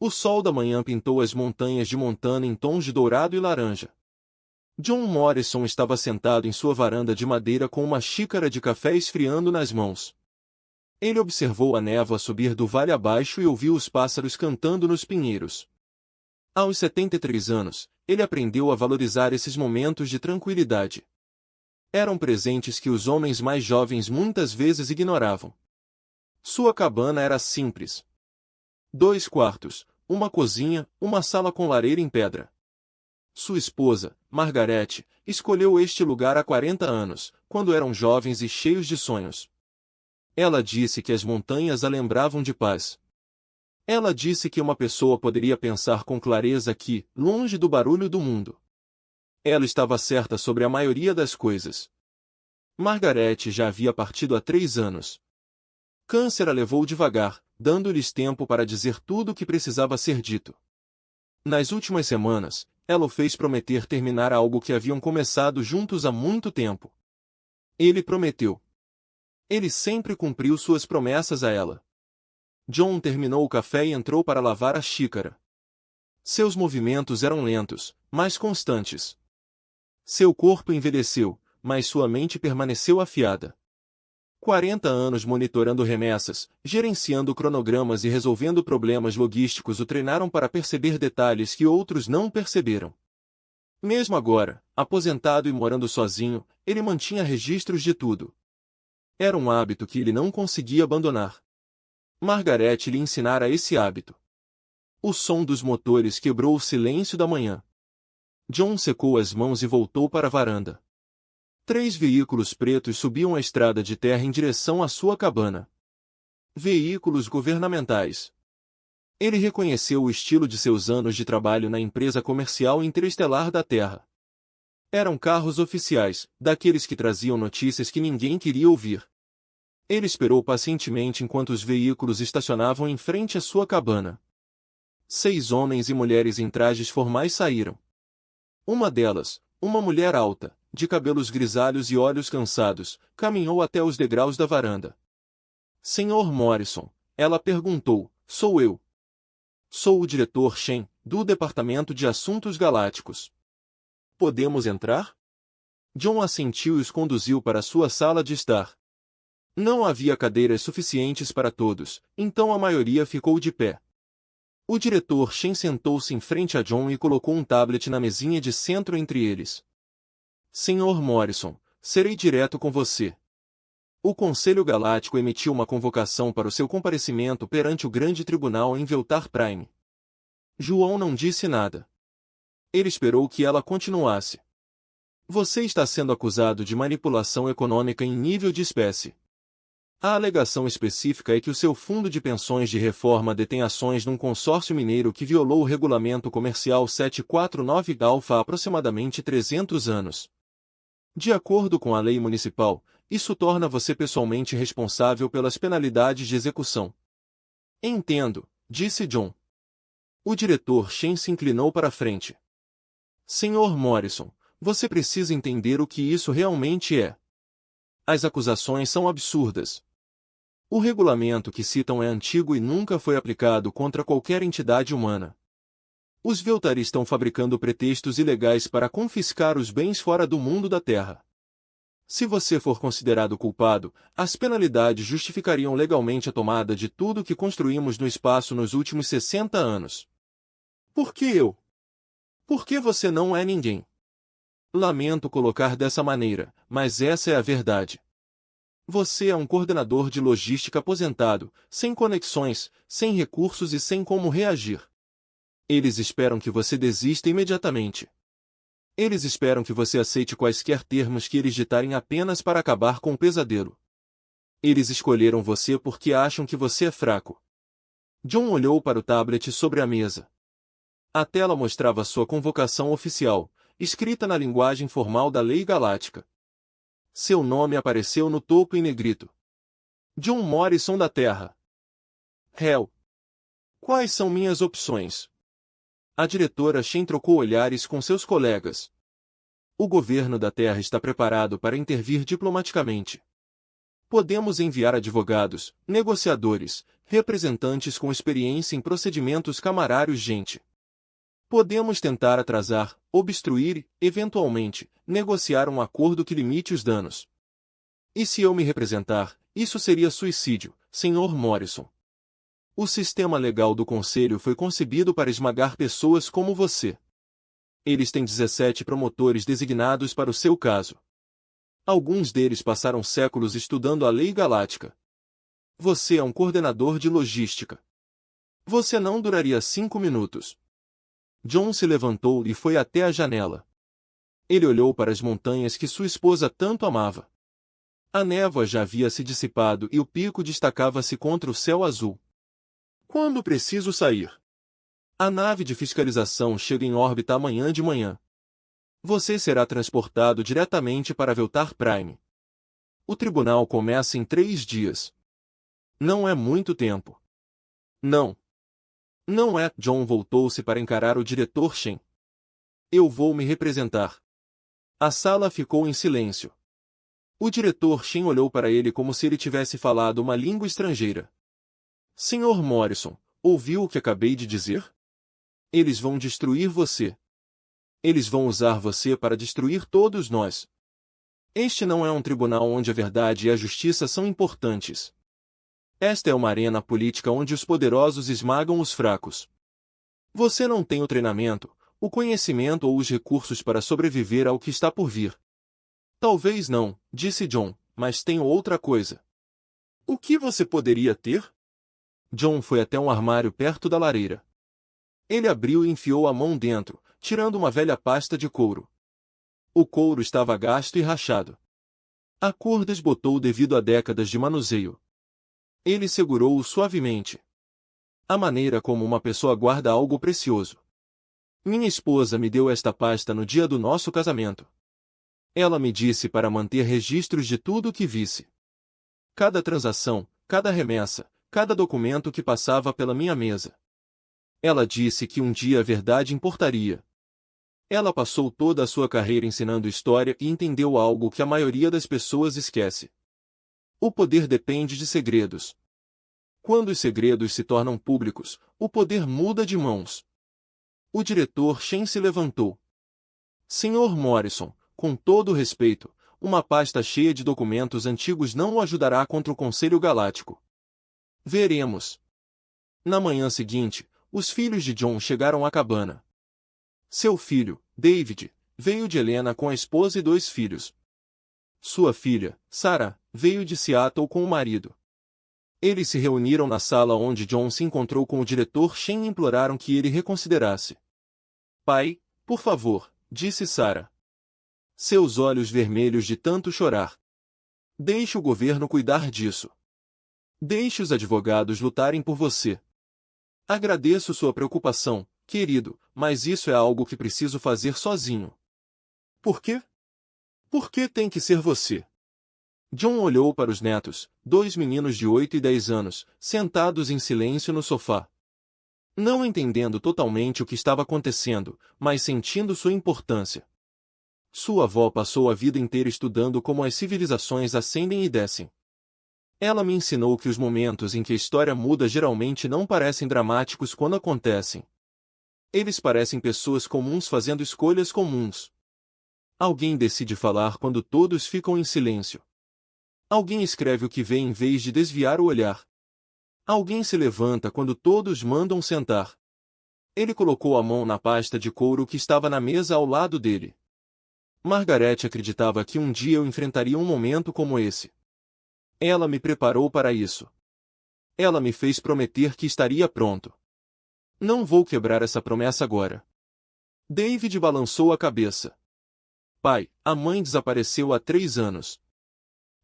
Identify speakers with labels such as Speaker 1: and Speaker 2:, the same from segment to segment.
Speaker 1: O sol da manhã pintou as montanhas de Montana em tons de dourado e laranja. John Morrison estava sentado em sua varanda de madeira com uma xícara de café esfriando nas mãos. Ele observou a névoa subir do vale abaixo e ouviu os pássaros cantando nos pinheiros. Aos 73 anos, ele aprendeu a valorizar esses momentos de tranquilidade. Eram presentes que os homens mais jovens muitas vezes ignoravam. Sua cabana era simples. 2 quartos, uma cozinha, uma sala com lareira em pedra. Sua esposa, Margaret, escolheu este lugar há 40 anos, quando eram jovens e cheios de sonhos. Ela disse que as montanhas a lembravam de paz. Ela disse que uma pessoa poderia pensar com clareza aqui, longe do barulho do mundo. Ela estava certa sobre a maioria das coisas. Margaret já havia partido há 3 anos. Câncer a levou devagar, dando-lhes tempo para dizer tudo o que precisava ser dito. Nas últimas semanas, ela o fez prometer terminar algo que haviam começado juntos há muito tempo. Ele prometeu. Ele sempre cumpriu suas promessas a ela. John terminou o café e entrou para lavar a xícara. Seus movimentos eram lentos, mas constantes. Seu corpo envelheceu, mas sua mente permaneceu afiada. 40 anos monitorando remessas, gerenciando cronogramas e resolvendo problemas logísticos o treinaram para perceber detalhes que outros não perceberam. Mesmo agora, aposentado e morando sozinho, ele mantinha registros de tudo. Era um hábito que ele não conseguia abandonar. Margaret lhe ensinara esse hábito. O som dos motores quebrou o silêncio da manhã. John secou as mãos e voltou para a varanda. 3 veículos pretos subiam a estrada de terra em direção à sua cabana. Veículos governamentais. Ele reconheceu o estilo de seus anos de trabalho na empresa comercial interestelar da Terra. Eram carros oficiais, daqueles que traziam notícias que ninguém queria ouvir. Ele esperou pacientemente enquanto os veículos estacionavam em frente à sua cabana. 6 homens e mulheres em trajes formais saíram. Uma delas, uma mulher alta, de cabelos grisalhos e olhos cansados, caminhou até os degraus da varanda. Sr. Morrison, ela perguntou, sou eu. Sou o diretor Shen, do Departamento de Assuntos Galácticos. Podemos entrar? John assentiu e os conduziu para sua sala de estar. Não havia cadeiras suficientes para todos, então a maioria ficou de pé. O diretor Shen sentou-se em frente a John e colocou um tablet na mesinha de centro entre eles. Sr. Morrison, serei direto com você. O Conselho Galáctico emitiu uma convocação para o seu comparecimento perante o Grande Tribunal em Veltar Prime. João não disse nada. Ele esperou que ela continuasse. Você está sendo acusado de manipulação econômica em nível de espécie. A alegação específica é que o seu fundo de pensões de reforma detém ações num consórcio mineiro que violou o regulamento comercial 749 Alfa há aproximadamente 300 anos. De acordo com a lei municipal, isso torna você pessoalmente responsável pelas penalidades de execução. Entendo, disse John. O diretor Shen se inclinou para a frente. Sr. Morrison, você precisa entender o que isso realmente é. As acusações são absurdas. O regulamento que citam é antigo e nunca foi aplicado contra qualquer entidade humana. Os Veltari estão fabricando pretextos ilegais para confiscar os bens fora do mundo da Terra. Se você for considerado culpado, as penalidades justificariam legalmente a tomada de tudo que construímos no espaço nos últimos 60 anos. Por que eu? Por que você não é ninguém? Lamento colocar dessa maneira, mas essa é a verdade. Você é um coordenador de logística aposentado, sem conexões, sem recursos e sem como reagir. Eles esperam que você desista imediatamente. Eles esperam que você aceite quaisquer termos que eles ditarem apenas para acabar com o pesadelo. Eles escolheram você porque acham que você é fraco. John olhou para o tablet sobre a mesa. A tela mostrava sua convocação oficial, escrita na linguagem formal da Lei Galáctica. Seu nome apareceu no topo em negrito. John Morrison da Terra. Hell. Quais são minhas opções? A diretora Shen trocou olhares com seus colegas. O governo da Terra está preparado para intervir diplomaticamente. Podemos enviar advogados, negociadores, representantes com experiência em procedimentos camarários. Gente. Podemos tentar atrasar, obstruir e, eventualmente, negociar um acordo que limite os danos. E se eu me representar, isso seria suicídio, Sr. Morrison. O sistema legal do Conselho foi concebido para esmagar pessoas como você. Eles têm 17 promotores designados para o seu caso. Alguns deles passaram séculos estudando a lei galáctica. Você é um coordenador de logística. Você não duraria 5 minutos. John se levantou e foi até a janela. Ele olhou para as montanhas que sua esposa tanto amava. A névoa já havia se dissipado e o pico destacava-se contra o céu azul. Quando preciso sair? A nave de fiscalização chega em órbita amanhã de manhã. Você será transportado diretamente para Veltar Prime. O tribunal começa em 3 dias. Não é muito tempo. Não. Não é. John voltou-se para encarar o diretor Shen. Eu vou me representar. A sala ficou em silêncio. O diretor Shen olhou para ele como se ele tivesse falado uma língua estrangeira. Sr. Morrison, ouviu o que acabei de dizer? Eles vão destruir você. Eles vão usar você para destruir todos nós. Este não é um tribunal onde a verdade e a justiça são importantes. Esta é uma arena política onde os poderosos esmagam os fracos. Você não tem o treinamento, o conhecimento ou os recursos para sobreviver ao que está por vir. Talvez não, disse John, mas tenho outra coisa. O que você poderia ter? John foi até um armário perto da lareira. Ele abriu e enfiou a mão dentro, tirando uma velha pasta de couro. O couro estava gasto e rachado. A cor desbotou devido a décadas de manuseio. Ele segurou-o suavemente. A maneira como uma pessoa guarda algo precioso. Minha esposa me deu esta pasta no dia do nosso casamento. Ela me disse para manter registros de tudo o que visse. Cada transação, cada remessa, cada documento que passava pela minha mesa. Ela disse que um dia a verdade importaria. Ela passou toda a sua carreira ensinando história e entendeu algo que a maioria das pessoas esquece. O poder depende de segredos. Quando os segredos se tornam públicos, o poder muda de mãos. O diretor Shen se levantou. Sr. Morrison, com todo o respeito, uma pasta cheia de documentos antigos não o ajudará contra o Conselho Galáctico. Veremos. Na manhã seguinte, os filhos de John chegaram à cabana. Seu filho, David, veio de Helena com a esposa e 2 filhos. Sua filha, Sarah, veio de Seattle com o marido. Eles se reuniram na sala onde John se encontrou com o diretor Shen e imploraram que ele reconsiderasse. Pai, por favor, disse Sarah. Seus olhos vermelhos de tanto chorar. Deixe o governo cuidar disso. Deixe os advogados lutarem por você. Agradeço sua preocupação, querido, mas isso é algo que preciso fazer sozinho. Por quê? Por que tem que ser você? John olhou para os netos, 2 meninos de 8 e 10 anos, sentados em silêncio no sofá. Não entendendo totalmente o que estava acontecendo, mas sentindo sua importância. Sua avó passou a vida inteira estudando como as civilizações ascendem e descem. Ela me ensinou que os momentos em que a história muda geralmente não parecem dramáticos quando acontecem. Eles parecem pessoas comuns fazendo escolhas comuns. Alguém decide falar quando todos ficam em silêncio. Alguém escreve o que vê em vez de desviar o olhar. Alguém se levanta quando todos mandam sentar. Ele colocou a mão na pasta de couro que estava na mesa ao lado dele. Margaret acreditava que um dia eu enfrentaria um momento como esse. Ela me preparou para isso. Ela me fez prometer que estaria pronto. Não vou quebrar essa promessa agora. David balançou a cabeça. Pai, a mãe desapareceu há 3 anos.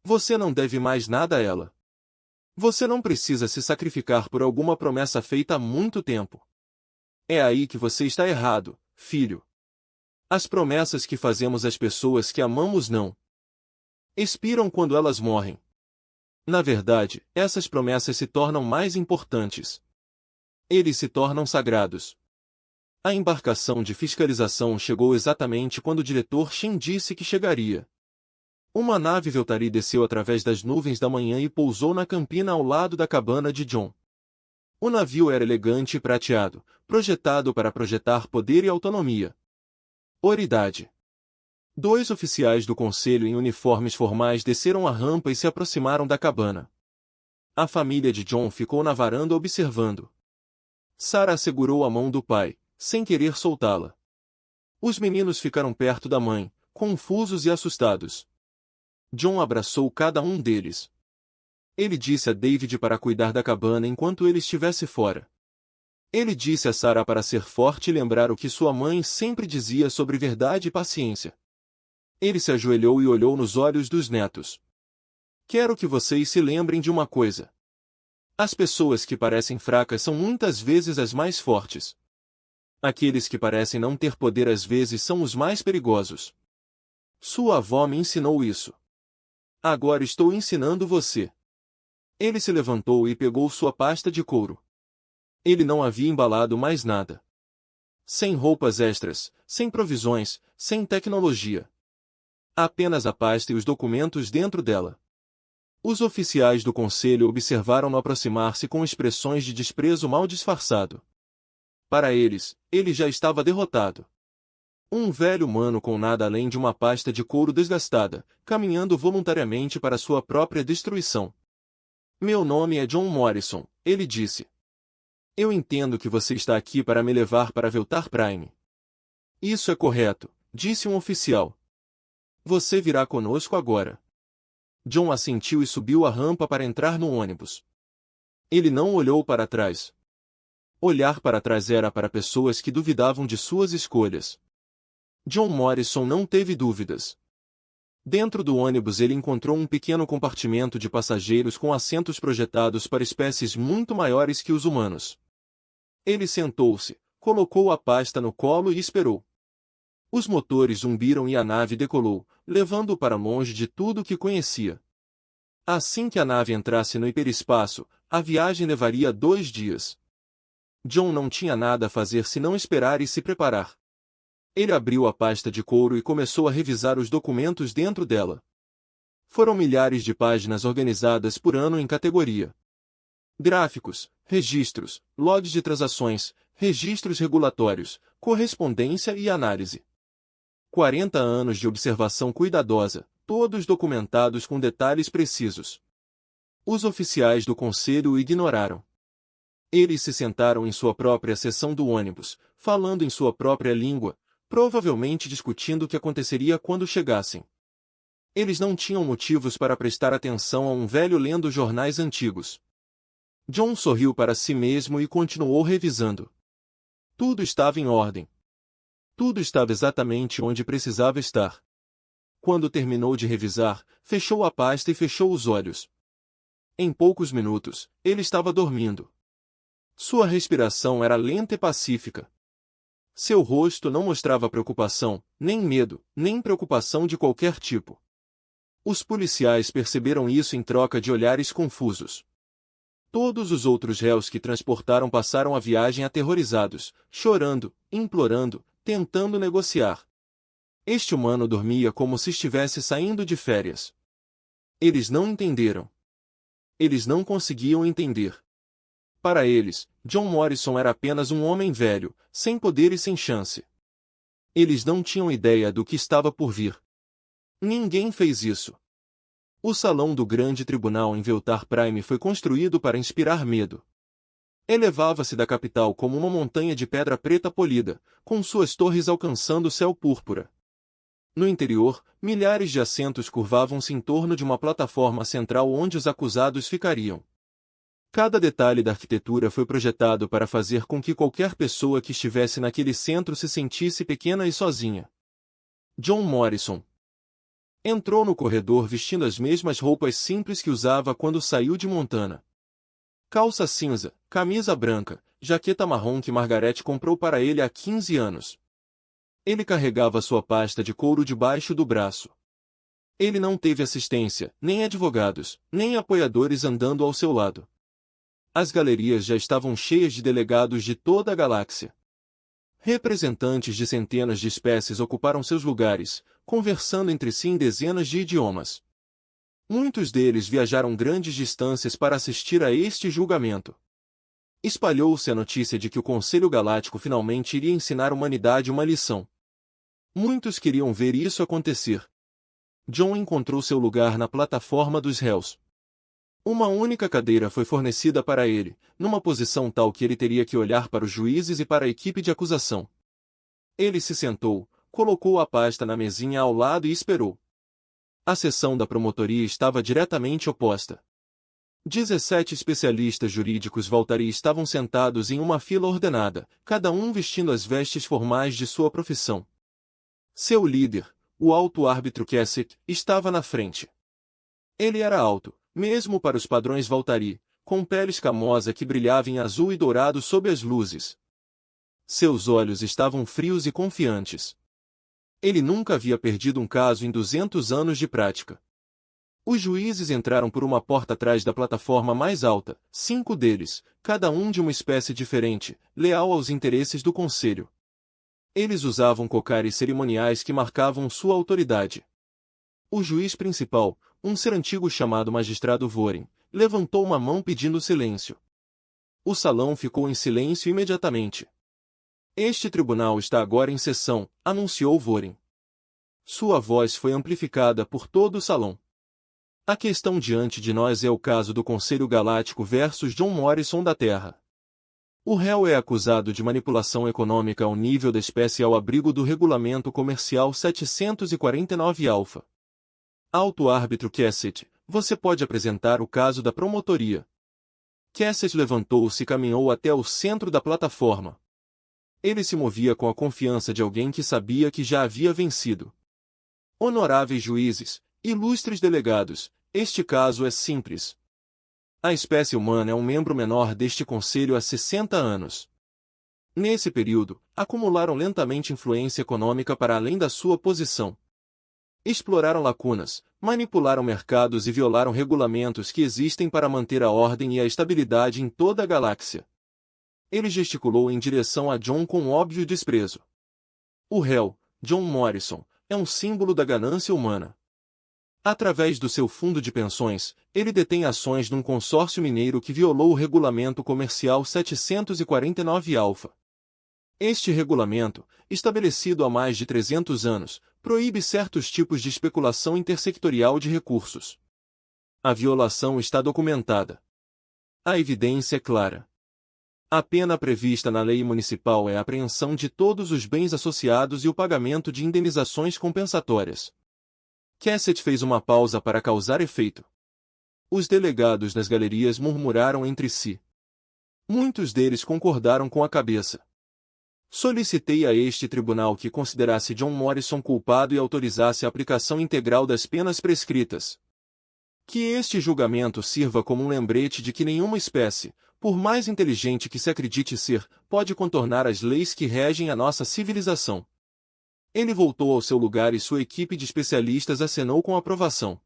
Speaker 1: Você não deve mais nada a ela. Você não precisa se sacrificar por alguma promessa feita há muito tempo. É aí que você está errado, filho. As promessas que fazemos às pessoas que amamos não expiram quando elas morrem. Na verdade, essas promessas se tornam mais importantes. Eles se tornam sagrados. A embarcação de fiscalização chegou exatamente quando o diretor Shen disse que chegaria. Uma nave Veltari desceu através das nuvens da manhã e pousou na campina ao lado da cabana de John. O navio era elegante e prateado, projetado para projetar poder e autonomia. Oridade. 2 oficiais do conselho em uniformes formais desceram a rampa e se aproximaram da cabana. A família de John ficou na varanda observando. Sarah segurou a mão do pai, sem querer soltá-la. Os meninos ficaram perto da mãe, confusos e assustados. John abraçou cada um deles. Ele disse a David para cuidar da cabana enquanto ele estivesse fora. Ele disse a Sarah para ser forte e lembrar o que sua mãe sempre dizia sobre verdade e paciência. Ele se ajoelhou e olhou nos olhos dos netos. Quero que vocês se lembrem de uma coisa. As pessoas que parecem fracas são muitas vezes as mais fortes. Aqueles que parecem não ter poder às vezes são os mais perigosos. Sua avó me ensinou isso. Agora estou ensinando você. Ele se levantou e pegou sua pasta de couro. Ele não havia embalado mais nada. Sem roupas extras, sem provisões, sem tecnologia. Apenas a pasta e os documentos dentro dela. Os oficiais do conselho observaram-no aproximar-se com expressões de desprezo mal disfarçado. Para eles, ele já estava derrotado. Um velho humano com nada além de uma pasta de couro desgastada, caminhando voluntariamente para sua própria destruição. Meu nome é John Morrison, ele disse. Eu entendo que você está aqui para me levar para Veltar Prime. Isso é correto, disse um oficial. Você virá conosco agora. John assentiu e subiu a rampa para entrar no ônibus. Ele não olhou para trás. Olhar para trás era para pessoas que duvidavam de suas escolhas. John Morrison não teve dúvidas. Dentro do ônibus ele encontrou um pequeno compartimento de passageiros com assentos projetados para espécies muito maiores que os humanos. Ele sentou-se, colocou a pasta no colo e esperou. Os motores zumbiram e a nave decolou, levando-o para longe de tudo o que conhecia. Assim que a nave entrasse no hiperespaço, a viagem levaria 2 dias. John não tinha nada a fazer senão esperar e se preparar. Ele abriu a pasta de couro e começou a revisar os documentos dentro dela. Foram milhares de páginas organizadas por ano em categoria. Gráficos, registros, logs de transações, registros regulatórios, correspondência e análise. 40 anos de observação cuidadosa, todos documentados com detalhes precisos. Os oficiais do conselho o ignoraram. Eles se sentaram em sua própria seção do ônibus, falando em sua própria língua, provavelmente discutindo o que aconteceria quando chegassem. Eles não tinham motivos para prestar atenção a um velho lendo jornais antigos. John sorriu para si mesmo e continuou revisando. Tudo estava em ordem. Tudo estava exatamente onde precisava estar. Quando terminou de revisar, fechou a pasta e fechou os olhos. Em poucos minutos, ele estava dormindo. Sua respiração era lenta e pacífica. Seu rosto não mostrava preocupação, nem medo, nem preocupação de qualquer tipo. Os policiais perceberam isso em troca de olhares confusos. Todos os outros réus que transportaram passaram a viagem aterrorizados, chorando, implorando, tentando negociar. Este humano dormia como se estivesse saindo de férias. Eles não entenderam. Eles não conseguiam entender. Para eles, John Morrison era apenas um homem velho, sem poder e sem chance. Eles não tinham ideia do que estava por vir. Ninguém fez isso. O salão do grande tribunal em Veltar Prime foi construído para inspirar medo. Elevava-se da capital como uma montanha de pedra preta polida, com suas torres alcançando o céu púrpura. No interior, milhares de assentos curvavam-se em torno de uma plataforma central onde os acusados ficariam. Cada detalhe da arquitetura foi projetado para fazer com que qualquer pessoa que estivesse naquele centro se sentisse pequena e sozinha. John Morrison entrou no corredor vestindo as mesmas roupas simples que usava quando saiu de Montana. Calça cinza, camisa branca, jaqueta marrom que Margaret comprou para ele há 15 anos. Ele carregava sua pasta de couro debaixo do braço. Ele não teve assistência, nem advogados, nem apoiadores andando ao seu lado. As galerias já estavam cheias de delegados de toda a galáxia. Representantes de centenas de espécies ocuparam seus lugares, conversando entre si em dezenas de idiomas. Muitos deles viajaram grandes distâncias para assistir a este julgamento. Espalhou-se a notícia de que o Conselho Galáctico finalmente iria ensinar a humanidade uma lição. Muitos queriam ver isso acontecer. John encontrou seu lugar na plataforma dos réus. Uma única cadeira foi fornecida para ele, numa posição tal que ele teria que olhar para os juízes e para a equipe de acusação. Ele se sentou, colocou a pasta na mesinha ao lado e esperou. A seção da promotoria estava diretamente oposta. 17 especialistas jurídicos Valtari estavam sentados em uma fila ordenada, cada um vestindo as vestes formais de sua profissão. Seu líder, o alto árbitro Cassidy, estava na frente. Ele era alto, mesmo para os padrões Valtari, com pele escamosa que brilhava em azul e dourado sob as luzes. Seus olhos estavam frios e confiantes. Ele nunca havia perdido um caso em 200 anos de prática. Os juízes entraram por uma porta atrás da plataforma mais alta, 5 deles, cada um de uma espécie diferente, leal aos interesses do conselho. Eles usavam cocares cerimoniais que marcavam sua autoridade. O juiz principal, um ser antigo chamado magistrado Voren, levantou uma mão pedindo silêncio. O salão ficou em silêncio imediatamente. Este tribunal está agora em sessão, anunciou Voren. Sua voz foi amplificada por todo o salão. A questão diante de nós é o caso do Conselho Galáctico versus John Morrison da Terra. O réu é acusado de manipulação econômica ao nível da espécie ao abrigo do Regulamento Comercial 749 Alpha. Alto árbitro Cassidy, você pode apresentar o caso da promotoria. Cassidy levantou-se e caminhou até o centro da plataforma. Ele se movia com a confiança de alguém que sabia que já havia vencido. Honoráveis juízes, ilustres delegados, este caso é simples. A espécie humana é um membro menor deste conselho há 60 anos. Nesse período, acumularam lentamente influência econômica para além da sua posição. Exploraram lacunas, manipularam mercados e violaram regulamentos que existem para manter a ordem e a estabilidade em toda a galáxia. Ele gesticulou em direção a John com óbvio desprezo. O réu, John Morrison, é um símbolo da ganância humana. Através do seu fundo de pensões, ele detém ações num consórcio mineiro que violou o Regulamento Comercial 749 Alpha. Este regulamento, estabelecido há mais de 300 anos, proíbe certos tipos de especulação intersectorial de recursos. A violação está documentada. A evidência é clara. A pena prevista na lei municipal é a apreensão de todos os bens associados e o pagamento de indenizações compensatórias. Cassidy fez uma pausa para causar efeito. Os delegados nas galerias murmuraram entre si. Muitos deles concordaram com a cabeça. Solicitei a este tribunal que considerasse John Morrison culpado e autorizasse a aplicação integral das penas prescritas. Que este julgamento sirva como um lembrete de que nenhuma espécie, por mais inteligente que se acredite ser, pode contornar as leis que regem a nossa civilização. Ele voltou ao seu lugar e sua equipe de especialistas acenou com aprovação.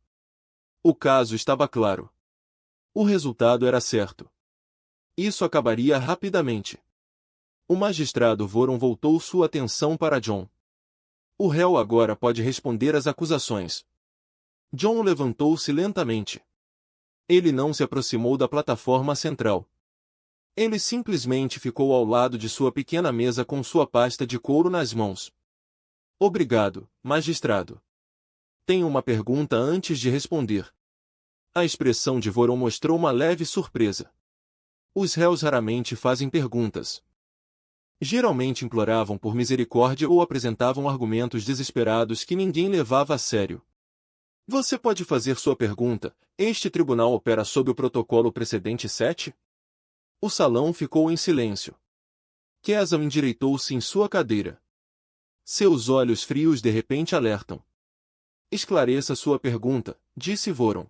Speaker 1: O caso estava claro. O resultado era certo. Isso acabaria rapidamente. O magistrado Voron voltou sua atenção para John. O réu agora pode responder às acusações. John levantou-se lentamente. Ele não se aproximou da plataforma central. Ele simplesmente ficou ao lado de sua pequena mesa com sua pasta de couro nas mãos. Obrigado, magistrado. Tenho uma pergunta antes de responder. A expressão de Voron mostrou uma leve surpresa. Os réus raramente fazem perguntas. Geralmente imploravam por misericórdia ou apresentavam argumentos desesperados que ninguém levava a sério. Você pode fazer sua pergunta. Este tribunal opera sob o protocolo precedente 7? O salão ficou em silêncio. Kesam endireitou-se em sua cadeira. Seus olhos frios de repente alertam. Esclareça sua pergunta, disse Voron.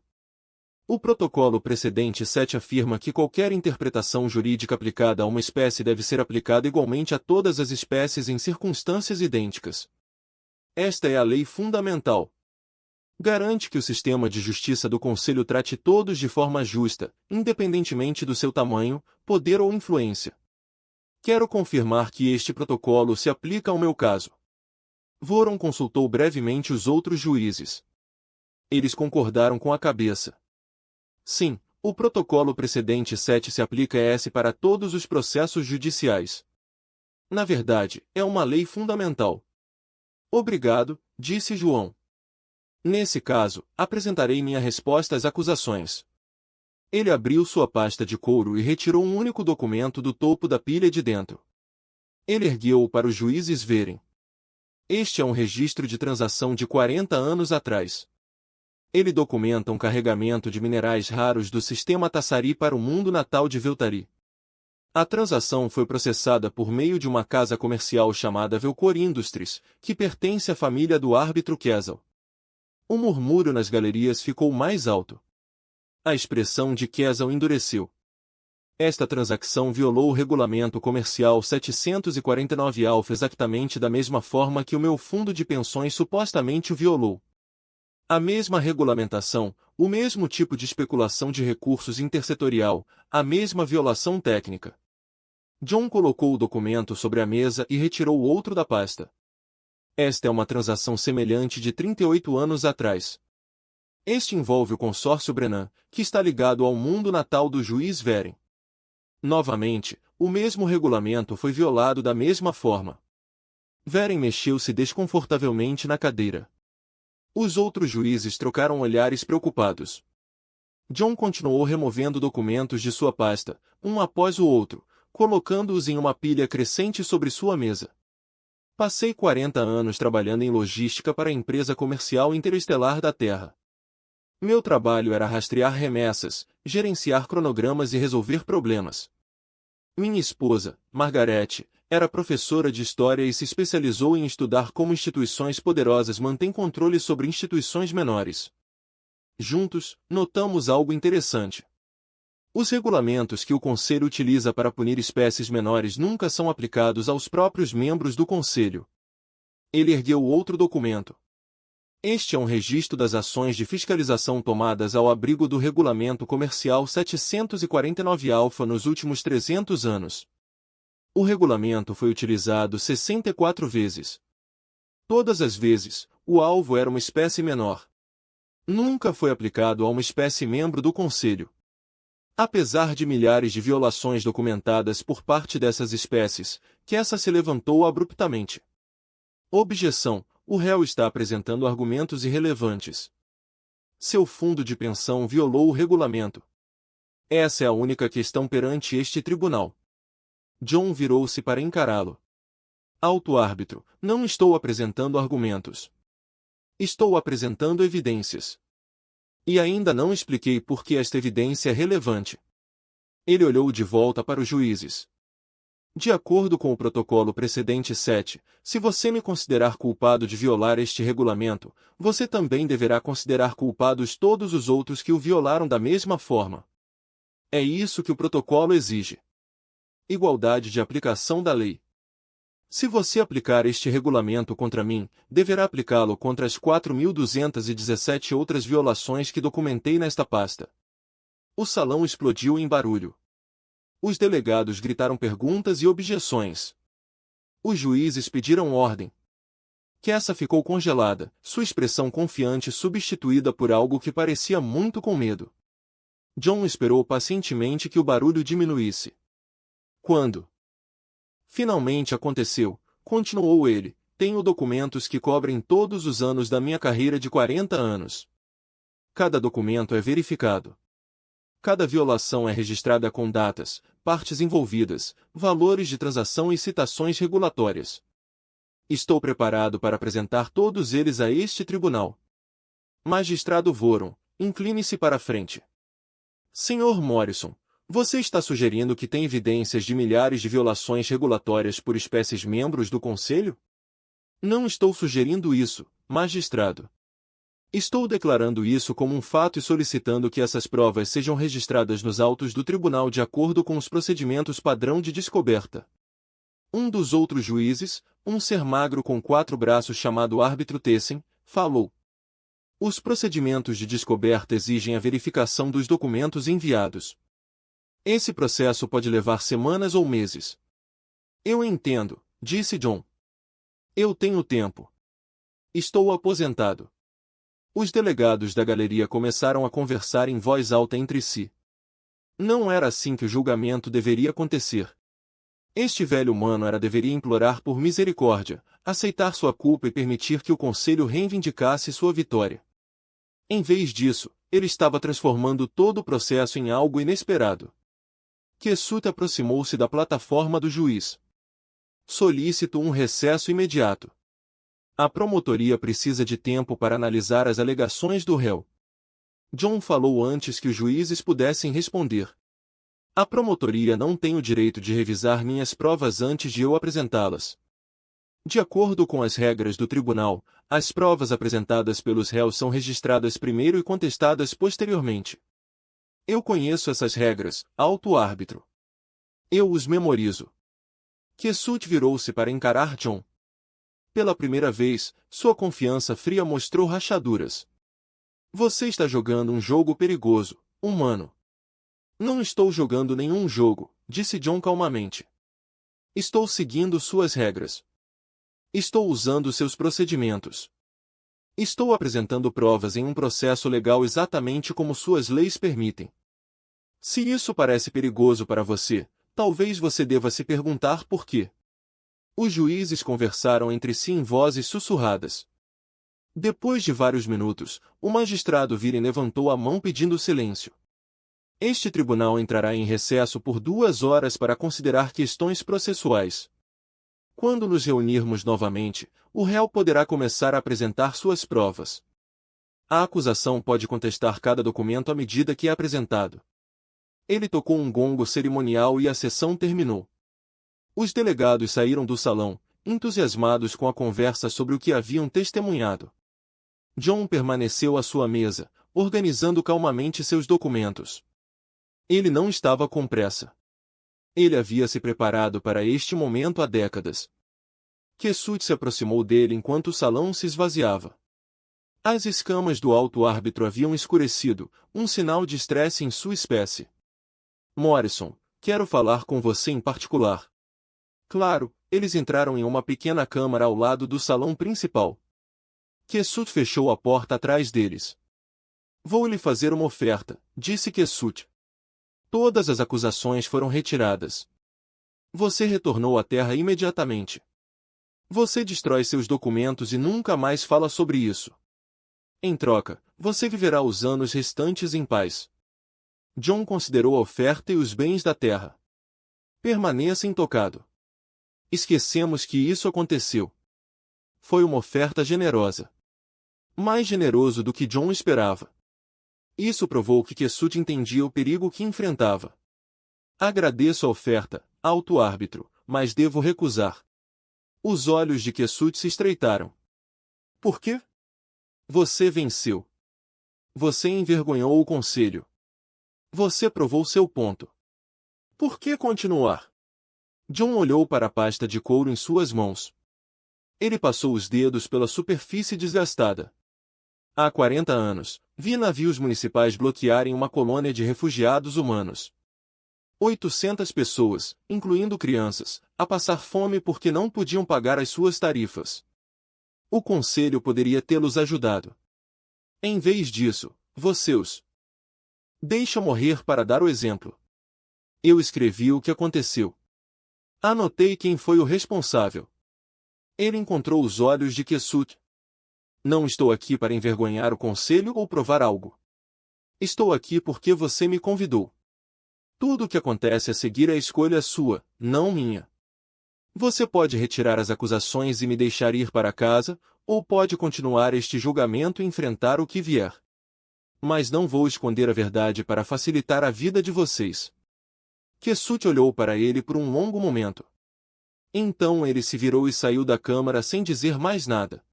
Speaker 1: O protocolo precedente 7 afirma que qualquer interpretação jurídica aplicada a uma espécie deve ser aplicada igualmente a todas as espécies em circunstâncias idênticas. Esta é a lei fundamental. Garante que o sistema de justiça do Conselho trate todos de forma justa, independentemente do seu tamanho, poder ou influência. Quero confirmar que este protocolo se aplica ao meu caso. Voron consultou brevemente os outros juízes. Eles concordaram com a cabeça. Sim, O protocolo precedente 7 se aplica para todos os processos judiciais. Na verdade, é uma lei fundamental. Obrigado, disse João. Nesse caso, apresentarei minha resposta às acusações. Ele abriu sua pasta de couro e retirou um único documento do topo da pilha de dentro. Ele ergueu-o para os juízes verem. Este é um registro de transação de 40 anos atrás. Ele documenta um carregamento de minerais raros do sistema Tassari para o mundo natal de Veltari. A transação foi processada por meio de uma casa comercial chamada Velcor Industries, que pertence à família do árbitro Kesel. O murmúrio nas galerias ficou mais alto. A expressão de Kesel endureceu. Esta transação violou o regulamento comercial 749 alfa exatamente da mesma forma que o meu fundo de pensões supostamente o violou. A mesma regulamentação, o mesmo tipo de especulação de recursos intersetorial, a mesma violação técnica. John colocou o documento sobre a mesa e retirou o outro da pasta. Esta é uma transação semelhante de 38 anos atrás. Este envolve o consórcio Brennan, que está ligado ao mundo natal do juiz Veren. Novamente, o mesmo regulamento foi violado da mesma forma. Veren mexeu-se desconfortavelmente na cadeira. Os outros juízes trocaram olhares preocupados. John continuou removendo documentos de sua pasta, um após o outro, colocando-os em uma pilha crescente sobre sua mesa. Passei 40 anos trabalhando em logística para a empresa comercial interestelar da Terra. Meu trabalho era rastrear remessas, gerenciar cronogramas e resolver problemas. Minha esposa, Margarete, era professora de história e se especializou em estudar como instituições poderosas mantêm controle sobre instituições menores. Juntos, notamos algo interessante. Os regulamentos que o Conselho utiliza para punir espécies menores nunca são aplicados aos próprios membros do Conselho. Ele ergueu outro documento. Este é um registro das ações de fiscalização tomadas ao abrigo do Regulamento Comercial 749 alfa nos últimos 300 anos. O regulamento foi utilizado 64 vezes. Todas as vezes, o alvo era uma espécie menor. Nunca foi aplicado a uma espécie membro do Conselho. Apesar de milhares de violações documentadas por parte dessas espécies, essa se levantou abruptamente. Objeção: o réu está apresentando argumentos irrelevantes. Seu fundo de pensão violou o regulamento. Essa é a única questão perante este tribunal. John virou-se para encará-lo. Auto-árbitro, não estou apresentando argumentos. Estou apresentando evidências. E ainda não expliquei por que esta evidência é relevante. Ele olhou de volta para os juízes. De acordo com o protocolo precedente 7, se você me considerar culpado de violar este regulamento, você também deverá considerar culpados todos os outros que o violaram da mesma forma. É isso que o protocolo exige. Igualdade de aplicação da lei. Se você aplicar este regulamento contra mim, deverá aplicá-lo contra as 4.217 outras violações que documentei nesta pasta. O salão explodiu em barulho. Os delegados gritaram perguntas e objeções. Os juízes pediram ordem. Essa ficou congelada, sua expressão confiante substituída por algo que parecia muito com medo. John esperou pacientemente que o barulho diminuísse. Quando finalmente aconteceu, continuou ele, tenho documentos que cobrem todos os anos da minha carreira de 40 anos. Cada documento é verificado. Cada violação é registrada com datas, partes envolvidas, valores de transação e citações regulatórias. Estou preparado para apresentar todos eles a este tribunal. Magistrado Voron, incline-se para a frente. Sr. Morrison, você está sugerindo que tem evidências de milhares de violações regulatórias por espécies membros do Conselho? Não estou sugerindo isso, magistrado. Estou declarando isso como um fato e solicitando que essas provas sejam registradas nos autos do tribunal de acordo com os procedimentos padrão de descoberta. Um dos outros juízes, um ser magro com 4 braços chamado árbitro Tessen, falou. Os procedimentos de descoberta exigem a verificação dos documentos enviados. Esse processo pode levar semanas ou meses. Eu entendo, disse John. Eu tenho tempo. Estou aposentado. Os delegados da galeria começaram a conversar em voz alta entre si. Não era assim que o julgamento deveria acontecer. Este velho humano deveria implorar por misericórdia, aceitar sua culpa e permitir que o conselho reivindicasse sua vitória. Em vez disso, ele estava transformando todo o processo em algo inesperado. Kesut aproximou-se da plataforma do juiz. Solicito um recesso imediato. A promotoria precisa de tempo para analisar as alegações do réu. John falou antes que os juízes pudessem responder. A promotoria não tem o direito de revisar minhas provas antes de eu apresentá-las. De acordo com as regras do tribunal, as provas apresentadas pelos réus são registradas primeiro e contestadas posteriormente. Eu conheço essas regras, alto árbitro. Eu os memorizo. Kesut virou-se para encarar John. Pela primeira vez, sua confiança fria mostrou rachaduras. Você está jogando um jogo perigoso, humano. Não estou jogando nenhum jogo, disse John calmamente. Estou seguindo suas regras. Estou usando seus procedimentos. Estou apresentando provas em um processo legal exatamente como suas leis permitem. Se isso parece perigoso para você, talvez você deva se perguntar por quê. Os juízes conversaram entre si em vozes sussurradas. Depois de vários minutos, o magistrado vira e levantou a mão pedindo silêncio. Este tribunal entrará em recesso por 2 horas para considerar questões processuais. Quando nos reunirmos novamente, o réu poderá começar a apresentar suas provas. A acusação pode contestar cada documento à medida que é apresentado. Ele tocou um gongo cerimonial e a sessão terminou. Os delegados saíram do salão, entusiasmados com a conversa sobre o que haviam testemunhado. John permaneceu à sua mesa, organizando calmamente seus documentos. Ele não estava com pressa. Ele havia se preparado para este momento há décadas. Kesut se aproximou dele enquanto o salão se esvaziava. As escamas do alto árbitro haviam escurecido, um sinal de estresse em sua espécie. Morrison, quero falar com você em particular. Claro, eles entraram em uma pequena câmara ao lado do salão principal. Kesut fechou a porta atrás deles. Vou lhe fazer uma oferta, disse Kesut. Todas as acusações foram retiradas. Você retornou à Terra imediatamente. Você destrói seus documentos e nunca mais fala sobre isso. Em troca, você viverá os anos restantes em paz. John considerou a oferta e os bens da Terra. Permaneça intocado. Esquecemos que isso aconteceu. Foi uma oferta generosa. Mais generoso do que John esperava. Isso provou que Kesut entendia o perigo que enfrentava. Agradeço a oferta, alto árbitro, mas devo recusar. Os olhos de Kesut se estreitaram. Por quê? Você venceu. Você envergonhou o conselho. Você provou seu ponto. Por que continuar? John olhou para a pasta de couro em suas mãos. Ele passou os dedos pela superfície desgastada. Há 40 anos, vi navios municipais bloquearem uma colônia de refugiados humanos. 800 pessoas, incluindo crianças, a passar fome porque não podiam pagar as suas tarifas. O conselho poderia tê-los ajudado. Em vez disso, você os deixa morrer para dar o exemplo. Eu escrevi o que aconteceu. Anotei quem foi o responsável. Ele encontrou os olhos de Kesut. Não estou aqui para envergonhar o conselho ou provar algo. Estou aqui porque você me convidou. Tudo o que acontece a seguir é a escolha sua, não minha. Você pode retirar as acusações e me deixar ir para casa, ou pode continuar este julgamento e enfrentar o que vier. Mas não vou esconder a verdade para facilitar a vida de vocês. Kesut olhou para ele por um longo momento. Então ele se virou e saiu da câmara sem dizer mais nada.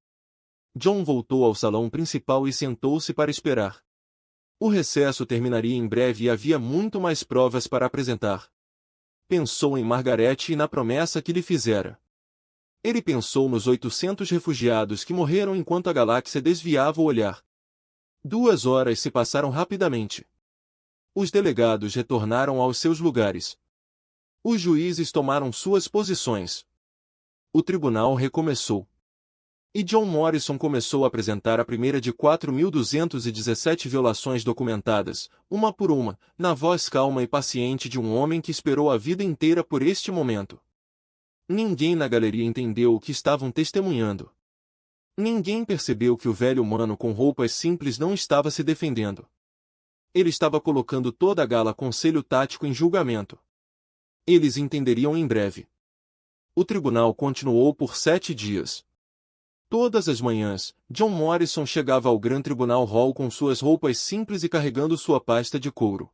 Speaker 1: John voltou ao salão principal e sentou-se para esperar. O recesso terminaria em breve e havia muito mais provas para apresentar. Pensou em Margaret e na promessa que lhe fizera. Ele pensou nos 800 refugiados que morreram enquanto a galáxia desviava o olhar. 2 horas se passaram rapidamente. Os delegados retornaram aos seus lugares. Os juízes tomaram suas posições. O tribunal recomeçou. E John Morrison começou a apresentar a primeira de 4.217 violações documentadas, uma por uma, na voz calma e paciente de um homem que esperou a vida inteira por este momento. Ninguém na galeria entendeu o que estavam testemunhando. Ninguém percebeu que o velho humano com roupas simples não estava se defendendo. Ele estava colocando toda a gala conselho tático em julgamento. Eles entenderiam em breve. O tribunal continuou por 7 dias. Todas as manhãs, John Morrison chegava ao Grand Tribunal Hall com suas roupas simples e carregando sua pasta de couro.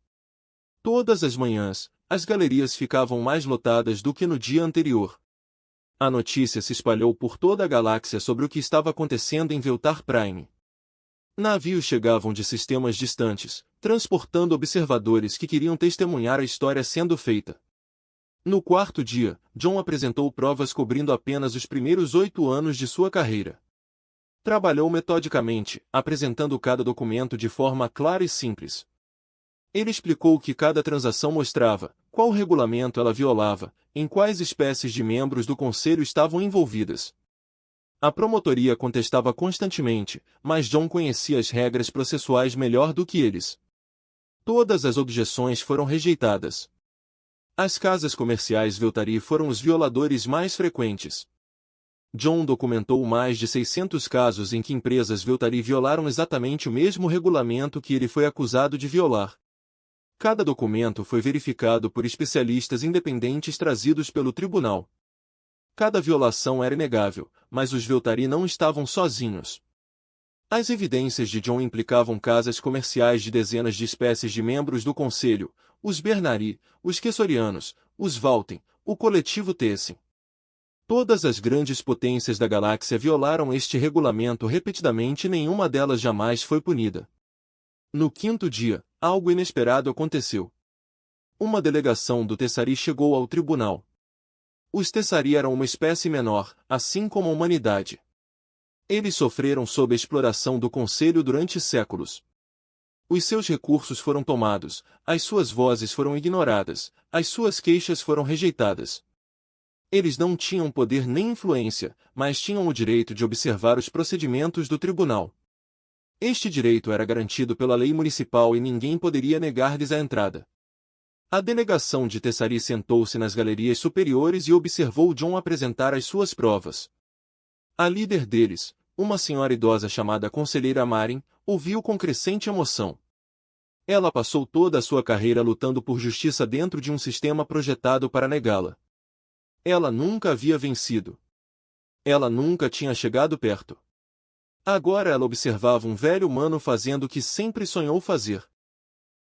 Speaker 1: Todas as manhãs, as galerias ficavam mais lotadas do que no dia anterior. A notícia se espalhou por toda a galáxia sobre o que estava acontecendo em Veltar Prime. Navios chegavam de sistemas distantes, transportando observadores que queriam testemunhar a história sendo feita. No quarto dia, John apresentou provas cobrindo apenas os primeiros 8 anos de sua carreira. Trabalhou metodicamente, apresentando cada documento de forma clara e simples. Ele explicou o que cada transação mostrava, qual regulamento ela violava, em quais espécies de membros do conselho estavam envolvidas. A promotoria contestava constantemente, mas John conhecia as regras processuais melhor do que eles. Todas as objeções foram rejeitadas. As casas comerciais Veltari foram os violadores mais frequentes. John documentou mais de 600 casos em que empresas Veltari violaram exatamente o mesmo regulamento que ele foi acusado de violar. Cada documento foi verificado por especialistas independentes trazidos pelo tribunal. Cada violação era inegável, mas os Veltari não estavam sozinhos. As evidências de John implicavam casas comerciais de dezenas de espécies de membros do conselho, os Bernari, os Kessorianos, os Valten, o coletivo Tessen. Todas as grandes potências da galáxia violaram este regulamento repetidamente e nenhuma delas jamais foi punida. No quinto dia, algo inesperado aconteceu. Uma delegação do Tessari chegou ao tribunal. Os Tessari eram uma espécie menor, assim como a humanidade. Eles sofreram sob a exploração do Conselho durante séculos. Os seus recursos foram tomados, as suas vozes foram ignoradas, as suas queixas foram rejeitadas. Eles não tinham poder nem influência, mas tinham o direito de observar os procedimentos do tribunal. Este direito era garantido pela lei municipal e ninguém poderia negar-lhes a entrada. A delegação de Tessari sentou-se nas galerias superiores e observou John apresentar as suas provas. A líder deles, uma senhora idosa chamada Conselheira Marin, ouviu com crescente emoção. Ela passou toda a sua carreira lutando por justiça dentro de um sistema projetado para negá-la. Ela nunca havia vencido. Ela nunca tinha chegado perto. Agora ela observava um velho humano fazendo o que sempre sonhou fazer.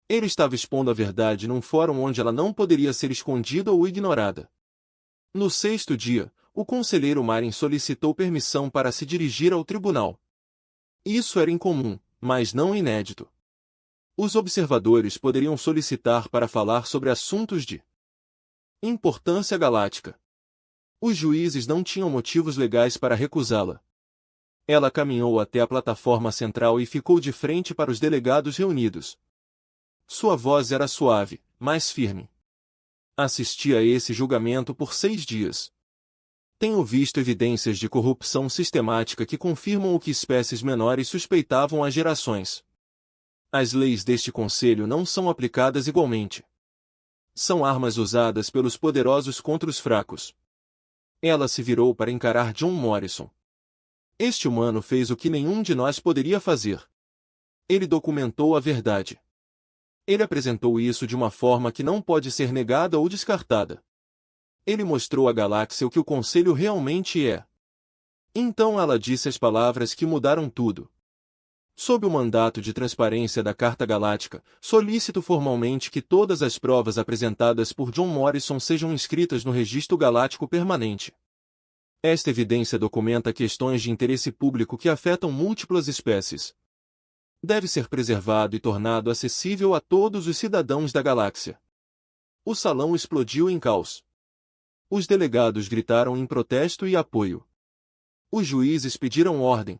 Speaker 1: Ele estava expondo a verdade num fórum onde ela não poderia ser escondida ou ignorada. No sexto dia, o conselheiro Marin solicitou permissão para se dirigir ao tribunal. Isso era incomum, mas não inédito. Os observadores poderiam solicitar para falar sobre assuntos de importância galáctica. Os juízes não tinham motivos legais para recusá-la. Ela caminhou até a plataforma central e ficou de frente para os delegados reunidos. Sua voz era suave, mas firme. Assisti a esse julgamento por 6 dias. Tenho visto evidências de corrupção sistemática que confirmam o que espécies menores suspeitavam há gerações. As leis deste conselho não são aplicadas igualmente. São armas usadas pelos poderosos contra os fracos. Ela se virou para encarar John Morrison. Este humano fez o que nenhum de nós poderia fazer. Ele documentou a verdade. Ele apresentou isso de uma forma que não pode ser negada ou descartada. Ele mostrou à galáxia o que o Conselho realmente é. Então ela disse as palavras que mudaram tudo. Sob o mandato de transparência da Carta Galáctica, solicito formalmente que todas as provas apresentadas por John Morrison sejam inscritas no Registro Galáctico Permanente. Esta evidência documenta questões de interesse público que afetam múltiplas espécies. Deve ser preservado e tornado acessível a todos os cidadãos da galáxia. O salão explodiu em caos. Os delegados gritaram em protesto e apoio. Os juízes pediram ordem.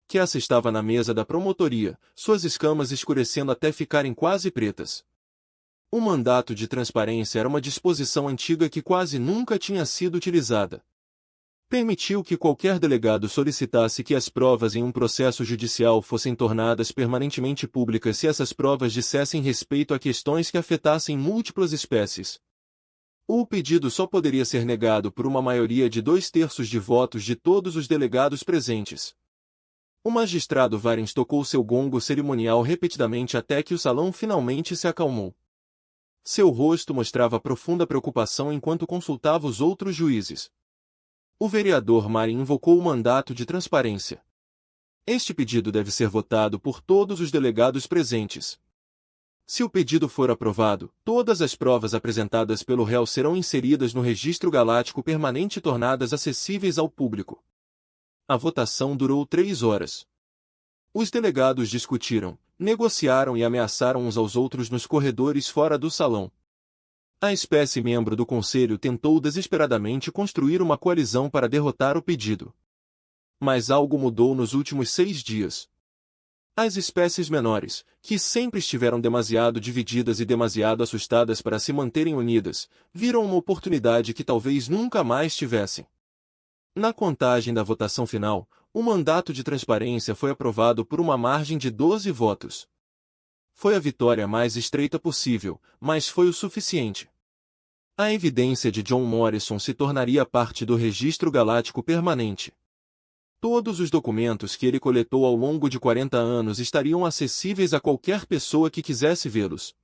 Speaker 1: Cass estava na mesa da promotoria, suas escamas escurecendo até ficarem quase pretas. O mandato de transparência era uma disposição antiga que quase nunca tinha sido utilizada. Permitiu que qualquer delegado solicitasse que as provas em um processo judicial fossem tornadas permanentemente públicas se essas provas dissessem respeito a questões que afetassem múltiplas espécies. O pedido só poderia ser negado por uma maioria de 2/3 de votos de todos os delegados presentes. O magistrado Varens tocou seu gongo cerimonial repetidamente até que o salão finalmente se acalmou. Seu rosto mostrava profunda preocupação enquanto consultava os outros juízes. O vereador Marin invocou o mandato de transparência. Este pedido deve ser votado por todos os delegados presentes. Se o pedido for aprovado, todas as provas apresentadas pelo réu serão inseridas no Registro Galáctico Permanente e tornadas acessíveis ao público. A votação durou 3 horas. Os delegados discutiram, negociaram e ameaçaram uns aos outros nos corredores fora do salão. A espécie membro do conselho tentou desesperadamente construir uma coalizão para derrotar o pedido. Mas algo mudou nos últimos 6 dias. As espécies menores, que sempre estiveram demasiado divididas e demasiado assustadas para se manterem unidas, viram uma oportunidade que talvez nunca mais tivessem. Na contagem da votação final, o mandato de transparência foi aprovado por uma margem de 12 votos. Foi a vitória mais estreita possível, mas foi o suficiente. A evidência de John Morrison se tornaria parte do Registro Galáctico Permanente. Todos os documentos que ele coletou ao longo de 40 anos estariam acessíveis a qualquer pessoa que quisesse vê-los.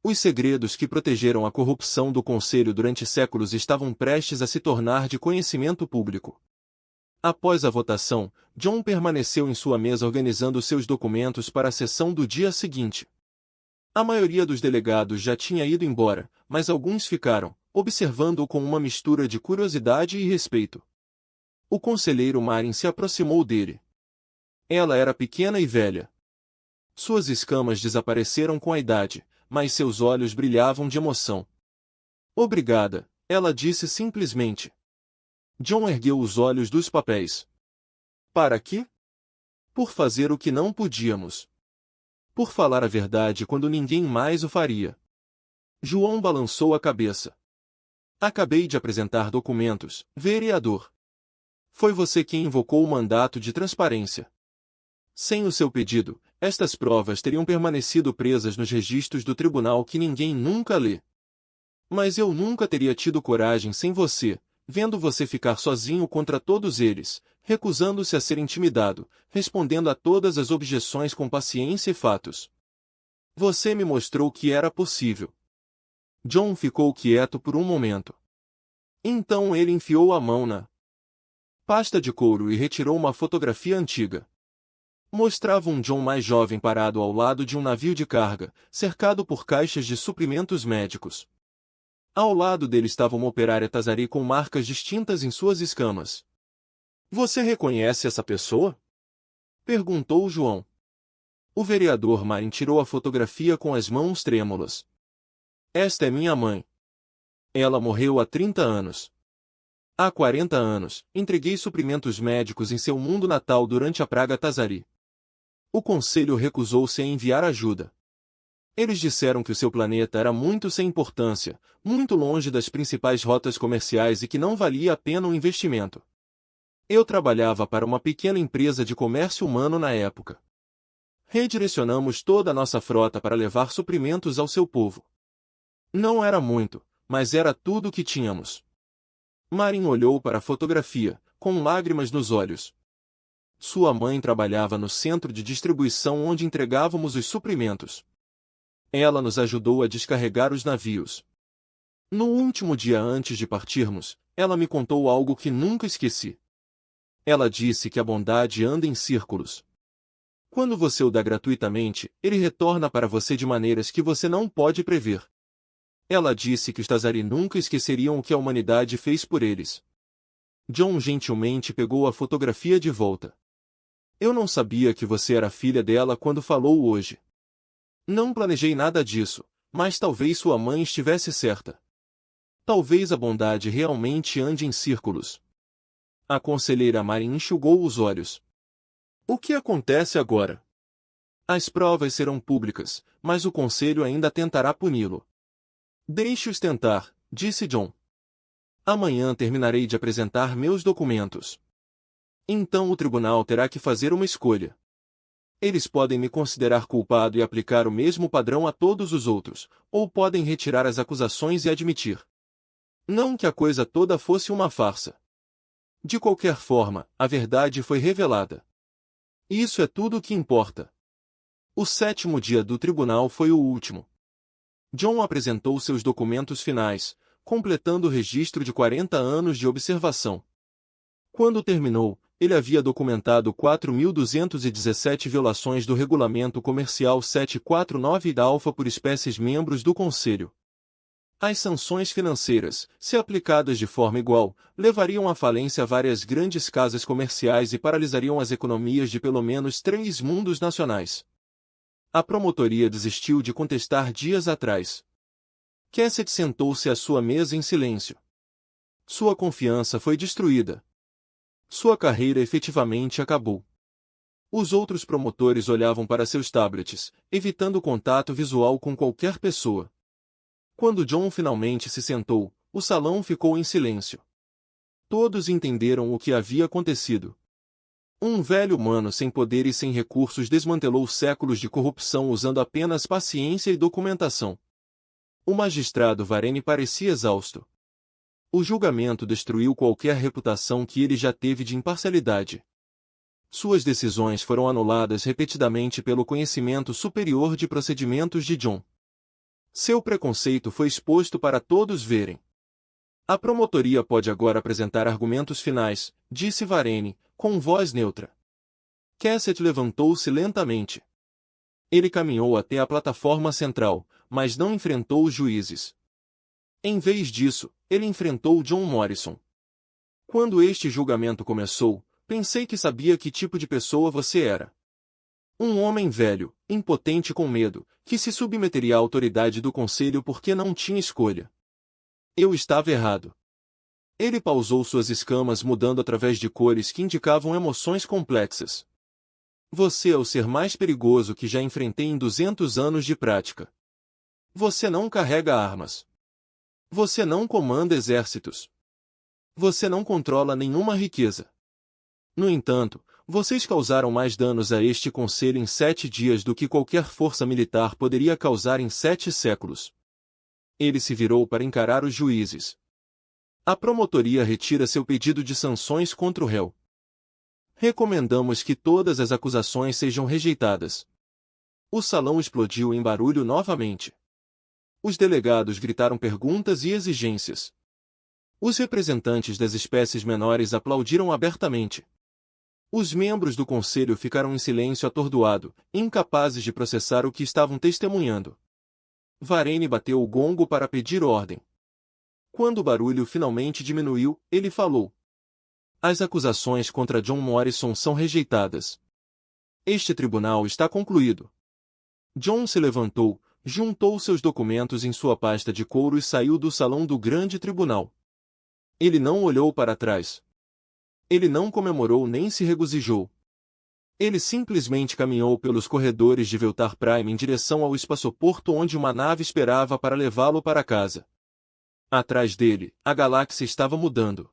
Speaker 1: Os segredos que protegeram a corrupção do Conselho durante séculos estavam prestes a se tornar de conhecimento público. Após a votação, John permaneceu em sua mesa organizando seus documentos para a sessão do dia seguinte. A maioria dos delegados já tinha ido embora, mas alguns ficaram, observando-o com uma mistura de curiosidade e respeito. O conselheiro Marin se aproximou dele. Ela era pequena e velha. Suas escamas desapareceram com a idade, mas seus olhos brilhavam de emoção. Obrigada, ela disse simplesmente. John ergueu os olhos dos papéis. Para quê? Por fazer o que não podíamos. Por falar a verdade quando ninguém mais o faria. João balançou a cabeça. Acabei de apresentar documentos, vereador. Foi você quem invocou o mandato de transparência. Sem o seu pedido, estas provas teriam permanecido presas nos registros do tribunal que ninguém nunca lê. Mas eu nunca teria tido coragem sem você, vendo você ficar sozinho contra todos eles, recusando-se a ser intimidado, respondendo a todas as objeções com paciência e fatos. Você me mostrou que era possível. John ficou quieto por um momento. Então ele enfiou a mão na pasta de couro e retirou uma fotografia antiga. Mostrava um John mais jovem parado ao lado de um navio de carga, cercado por caixas de suprimentos médicos. Ao lado dele estava uma operária Tazari com marcas distintas em suas escamas. Você reconhece essa pessoa? Perguntou João. O vereador Marin tirou a fotografia com as mãos trêmulas. Esta é minha mãe. Ela morreu há 30 anos. Há 40 anos, entreguei suprimentos médicos em seu mundo natal durante a praga Tazari. O conselho recusou-se a enviar ajuda. Eles disseram que o seu planeta era muito sem importância, muito longe das principais rotas comerciais e que não valia a pena o investimento. Eu trabalhava para uma pequena empresa de comércio humano na época. Redirecionamos toda a nossa frota para levar suprimentos ao seu povo. Não era muito, mas era tudo o que tínhamos. Marin olhou para a fotografia, com lágrimas nos olhos. Sua mãe trabalhava no centro de distribuição onde entregávamos os suprimentos. Ela nos ajudou a descarregar os navios. No último dia antes de partirmos, ela me contou algo que nunca esqueci. Ela disse que a bondade anda em círculos. Quando você o dá gratuitamente, ele retorna para você de maneiras que você não pode prever. Ela disse que os Tazari nunca esqueceriam o que a humanidade fez por eles. John gentilmente pegou a fotografia de volta. Eu não sabia que você era filha dela quando falou hoje. Não planejei nada disso, mas talvez sua mãe estivesse certa. Talvez a bondade realmente ande em círculos. A conselheira Marin enxugou os olhos. O que acontece agora? As provas serão públicas, mas o conselho ainda tentará puni-lo. Deixe-os tentar, disse John. Amanhã terminarei de apresentar meus documentos. Então o tribunal terá que fazer uma escolha. Eles podem me considerar culpado e aplicar o mesmo padrão a todos os outros, ou podem retirar as acusações e admitir. Não que a coisa toda fosse uma farsa. De qualquer forma, a verdade foi revelada. Isso é tudo o que importa. O 7º dia do tribunal foi o último. John apresentou seus documentos finais, completando o registro de 40 anos de observação. Quando terminou, ele havia documentado 4.217 violações do Regulamento Comercial 749 da Alfa por espécies membros do Conselho. As sanções financeiras, se aplicadas de forma igual, levariam à falência várias grandes casas comerciais e paralisariam as economias de pelo menos 3 mundos nacionais. A promotoria desistiu de contestar dias atrás. Cassett sentou-se à sua mesa em silêncio. Sua confiança foi destruída. Sua carreira efetivamente acabou. Os outros promotores olhavam para seus tablets, evitando contato visual com qualquer pessoa. Quando John finalmente se sentou, o salão ficou em silêncio. Todos entenderam o que havia acontecido. Um velho humano sem poder e sem recursos desmantelou séculos de corrupção usando apenas paciência e documentação. O magistrado Varenne parecia exausto. O julgamento destruiu qualquer reputação que ele já teve de imparcialidade. Suas decisões foram anuladas repetidamente pelo conhecimento superior de procedimentos de John. Seu preconceito foi exposto para todos verem. A promotoria pode agora apresentar argumentos finais, disse Varenne, com voz neutra. Cassett levantou-se lentamente. Ele caminhou até a plataforma central, mas não enfrentou os juízes. Em vez disso, ele enfrentou John Morrison. Quando este julgamento começou, pensei que sabia que tipo de pessoa você era. Um homem velho, impotente com medo, que se submeteria à autoridade do conselho porque não tinha escolha. Eu estava errado. Ele pausou suas escamas mudando através de cores que indicavam emoções complexas. Você é o ser mais perigoso que já enfrentei em 200 anos de prática. Você não carrega armas. Você não comanda exércitos. Você não controla nenhuma riqueza. No entanto, vocês causaram mais danos a este conselho em 7 dias do que qualquer força militar poderia causar em 7 séculos. Ele se virou para encarar os juízes. A promotoria retira seu pedido de sanções contra o réu. Recomendamos que todas as acusações sejam rejeitadas. O salão explodiu em barulho novamente. Os delegados gritaram perguntas e exigências. Os representantes das espécies menores aplaudiram abertamente. Os membros do conselho ficaram em silêncio atordoado, incapazes de processar o que estavam testemunhando. Varenne bateu o gongo para pedir ordem. Quando o barulho finalmente diminuiu, ele falou. As acusações contra John Morrison são rejeitadas. Este tribunal está concluído. John se levantou, juntou seus documentos em sua pasta de couro e saiu do salão do grande tribunal. Ele não olhou para trás. Ele não comemorou nem se regozijou. Ele simplesmente caminhou pelos corredores de Veltar Prime em direção ao espaçoporto onde uma nave esperava para levá-lo para casa. Atrás dele, a galáxia estava mudando.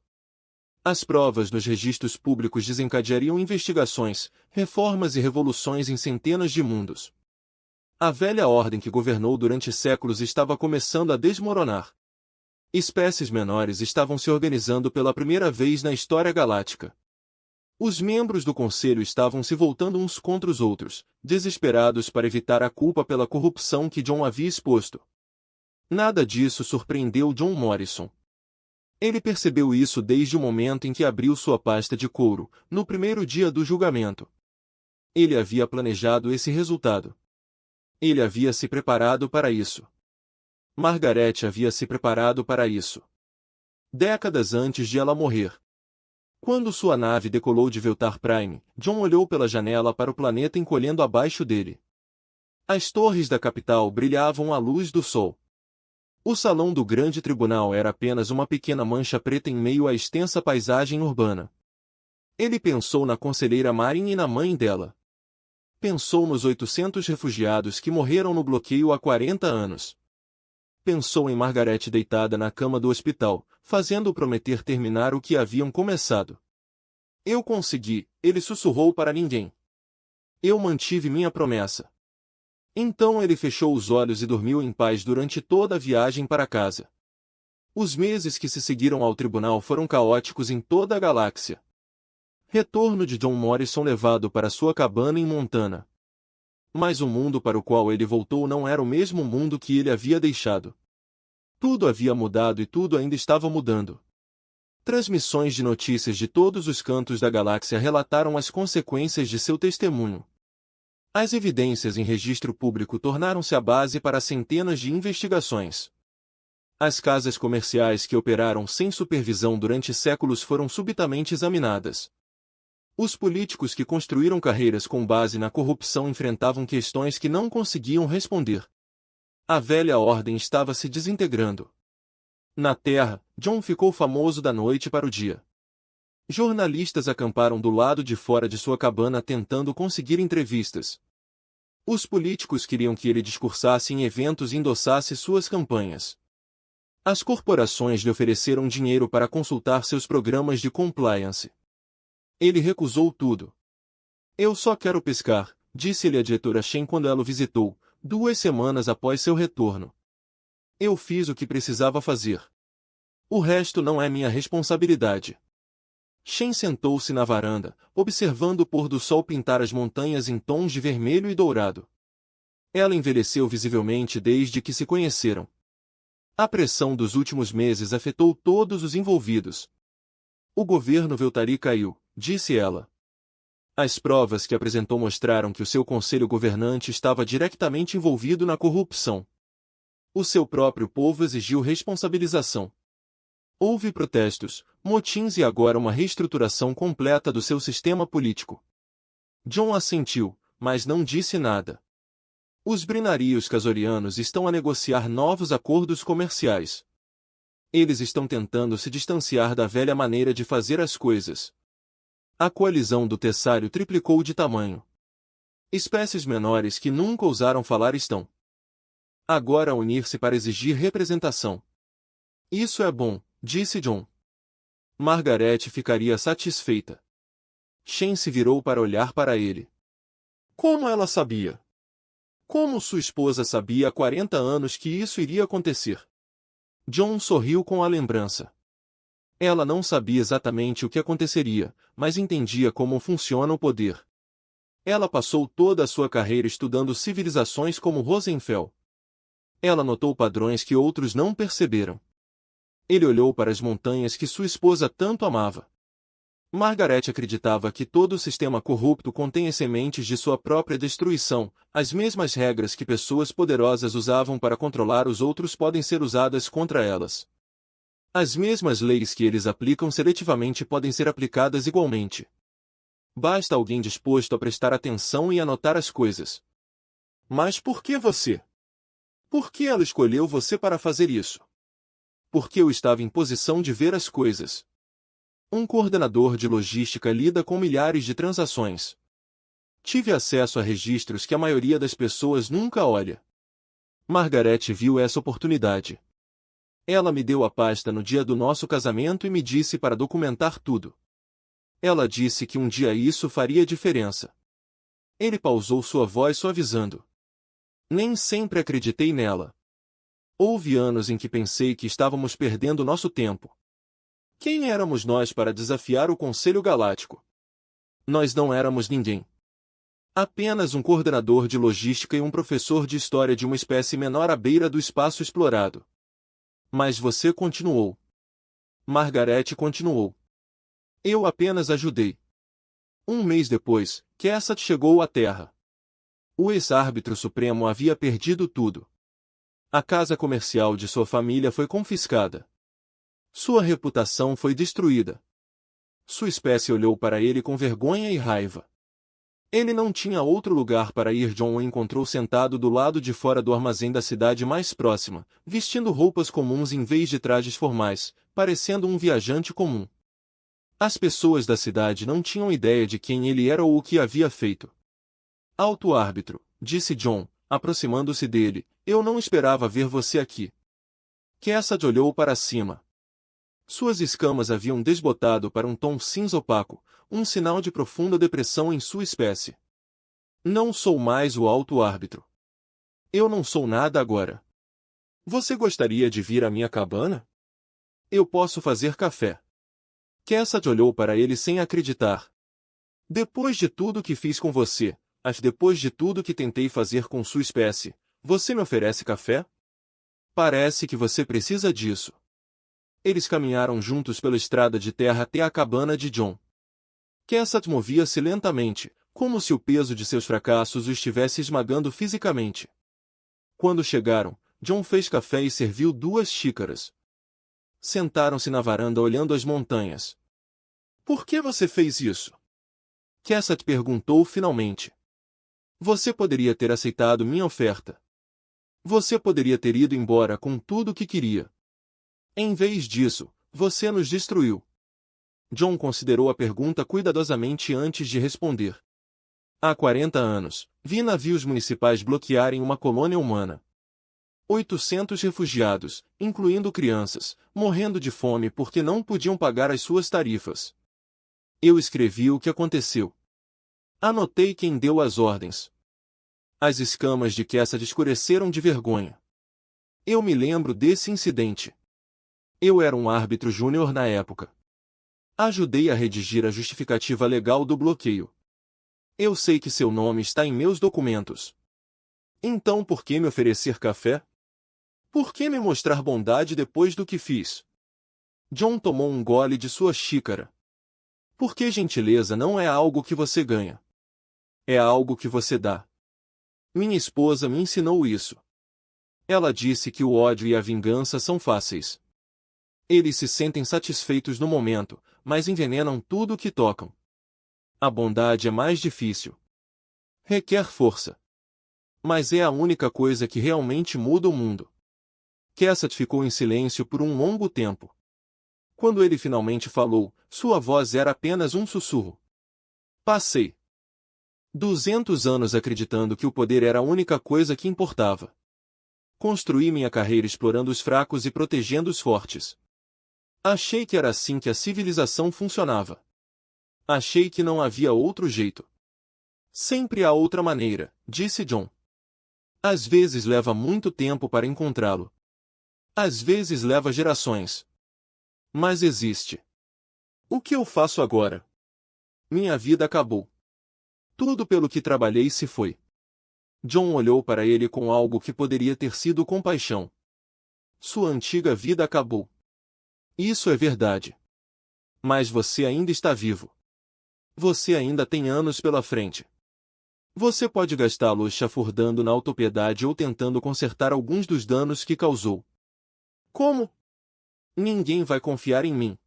Speaker 1: As provas nos registros públicos desencadeariam investigações, reformas e revoluções em centenas de mundos. A velha ordem que governou durante séculos estava começando a desmoronar. Espécies menores estavam se organizando pela primeira vez na história galáctica. Os membros do conselho estavam se voltando uns contra os outros, desesperados para evitar a culpa pela corrupção que John havia exposto. Nada disso surpreendeu John Morrison. Ele percebeu isso desde o momento em que abriu sua pasta de couro, no primeiro dia do julgamento. Ele havia planejado esse resultado. Ele havia se preparado para isso. Margaret havia se preparado para isso. Décadas antes de ela morrer. Quando sua nave decolou de Veltar Prime, John olhou pela janela para o planeta encolhendo abaixo dele. As torres da capital brilhavam à luz do sol. O salão do grande tribunal era apenas uma pequena mancha preta em meio à extensa paisagem urbana. Ele pensou na conselheira Marin e na mãe dela. Pensou nos 800 refugiados que morreram no bloqueio há 40 anos. Pensou em Margaret deitada na cama do hospital, fazendo-o prometer terminar o que haviam começado. Eu consegui, ele sussurrou para ninguém. Eu mantive minha promessa. Então ele fechou os olhos e dormiu em paz durante toda a viagem para casa. Os meses que se seguiram ao tribunal foram caóticos em toda a galáxia. Retorno de John Morrison levado para sua cabana em Montana. Mas o mundo para o qual ele voltou não era o mesmo mundo que ele havia deixado. Tudo havia mudado e tudo ainda estava mudando. Transmissões de notícias de todos os cantos da galáxia relataram as consequências de seu testemunho. As evidências em registro público tornaram-se a base para centenas de investigações. As casas comerciais que operaram sem supervisão durante séculos foram subitamente examinadas. Os políticos que construíram carreiras com base na corrupção enfrentavam questões que não conseguiam responder. A velha ordem estava se desintegrando. Na Terra, John ficou famoso da noite para o dia. Jornalistas acamparam do lado de fora de sua cabana tentando conseguir entrevistas. Os políticos queriam que ele discursasse em eventos e endossasse suas campanhas. As corporações lhe ofereceram dinheiro para consultar seus programas de compliance. Ele recusou tudo. Eu só quero pescar, disse-lhe a diretora Shen quando ela o visitou, 2 semanas após seu retorno. Eu fiz o que precisava fazer. O resto não é minha responsabilidade. Shen sentou-se na varanda, observando o pôr do sol pintar as montanhas em tons de vermelho e dourado. Ela envelheceu visivelmente desde que se conheceram. A pressão dos últimos meses afetou todos os envolvidos. O governo Veltari caiu, disse ela. As provas que apresentou mostraram que o seu conselho governante estava diretamente envolvido na corrupção. O seu próprio povo exigiu responsabilização. Houve protestos, motins e agora uma reestruturação completa do seu sistema político. John assentiu, mas não disse nada. Os Brinari e os Casorianos estão a negociar novos acordos comerciais. Eles estão tentando se distanciar da velha maneira de fazer as coisas. A coalizão do Tessário triplicou de tamanho. Espécies menores que nunca ousaram falar estão agora a unir-se para exigir representação. Isso é bom, disse John. Margaret ficaria satisfeita. Shen se virou para olhar para ele. Como ela sabia? Como sua esposa sabia há 40 anos que isso iria acontecer? John sorriu com a lembrança. Ela não sabia exatamente o que aconteceria, mas entendia como funciona o poder. Ela passou toda a sua carreira estudando civilizações como Rosenfeld. Ela notou padrões que outros não perceberam. Ele olhou para as montanhas que sua esposa tanto amava. Margaret acreditava que todo o sistema corrupto contém as sementes de sua própria destruição. As mesmas regras que pessoas poderosas usavam para controlar os outros podem ser usadas contra elas. As mesmas leis que eles aplicam seletivamente podem ser aplicadas igualmente. Basta alguém disposto a prestar atenção e anotar as coisas. Mas por que você? Por que ela escolheu você para fazer isso? Porque eu estava em posição de ver as coisas. Um coordenador de logística lida com milhares de transações. Tive acesso a registros que a maioria das pessoas nunca olha. Margaret viu essa oportunidade. Ela me deu a pasta no dia do nosso casamento e me disse para documentar tudo. Ela disse que um dia isso faria diferença. Ele pausou, sua voz suavizando. Nem sempre acreditei nela. Houve anos em que pensei que estávamos perdendo nosso tempo. Quem éramos nós para desafiar o Conselho Galáctico? Nós não éramos ninguém. Apenas um coordenador de logística e um professor de história de uma espécie menor à beira do espaço explorado. Mas você continuou. Margaret continuou. Eu apenas ajudei. Um mês depois, Kessat chegou à Terra. O ex-árbitro supremo havia perdido tudo. A casa comercial de sua família foi confiscada. Sua reputação foi destruída. Sua espécie olhou para ele com vergonha e raiva. Ele não tinha outro lugar para ir. John o encontrou sentado do lado de fora do armazém da cidade mais próxima, vestindo roupas comuns em vez de trajes formais, parecendo um viajante comum. As pessoas da cidade não tinham ideia de quem ele era ou o que havia feito. Alto árbitro, disse John, aproximando-se dele, eu não esperava ver você aqui. Cassad olhou para cima. Suas escamas haviam desbotado para um tom cinza opaco, um sinal de profunda depressão em sua espécie. Não sou mais o alto árbitro. Eu não sou nada agora. Você gostaria de vir à minha cabana? Eu posso fazer café. Cassad olhou para ele sem acreditar. Depois de tudo que fiz com você, depois de tudo que tentei fazer com sua espécie, você me oferece café? Parece que você precisa disso. Eles caminharam juntos pela estrada de terra até a cabana de John. Cassad movia-se lentamente, como se o peso de seus fracassos o estivesse esmagando fisicamente. Quando chegaram, John fez café e serviu 2 xícaras. Sentaram-se na varanda olhando as montanhas. Por que você fez isso? Cassad perguntou finalmente. Você poderia ter aceitado minha oferta. Você poderia ter ido embora com tudo o que queria. Em vez disso, você nos destruiu. John considerou a pergunta cuidadosamente antes de responder. Há 40 anos, vi navios municipais bloquearem uma colônia humana. 800 refugiados, incluindo crianças, morrendo de fome porque não podiam pagar as suas tarifas. Eu escrevi o que aconteceu. Anotei quem deu as ordens. As escamas de Cassad escureceram de vergonha. Eu me lembro desse incidente. Eu era um árbitro júnior na época. Ajudei a redigir a justificativa legal do bloqueio. Eu sei que seu nome está em meus documentos. Então por que me oferecer café? Por que me mostrar bondade depois do que fiz? John tomou um gole de sua xícara. Porque gentileza não é algo que você ganha. É algo que você dá. Minha esposa me ensinou isso. Ela disse que o ódio e a vingança são fáceis. Eles se sentem satisfeitos no momento, mas envenenam tudo o que tocam. A bondade é mais difícil. Requer força. Mas é a única coisa que realmente muda o mundo. Cassad ficou em silêncio por um longo tempo. Quando ele finalmente falou, sua voz era apenas um sussurro. Passei 200 anos acreditando que o poder era a única coisa que importava. Construí minha carreira explorando os fracos e protegendo os fortes. Achei que era assim que a civilização funcionava. Achei que não havia outro jeito. Sempre há outra maneira, disse John. Às vezes leva muito tempo para encontrá-lo. Às vezes leva gerações. Mas existe. O que eu faço agora? Minha vida acabou. Tudo pelo que trabalhei se foi. John olhou para ele com algo que poderia ter sido compaixão. Sua antiga vida acabou. Isso é verdade. Mas você ainda está vivo. Você ainda tem anos pela frente. Você pode gastá-los chafurdando na autopiedade ou tentando consertar alguns dos danos que causou. Como? Ninguém vai confiar em mim.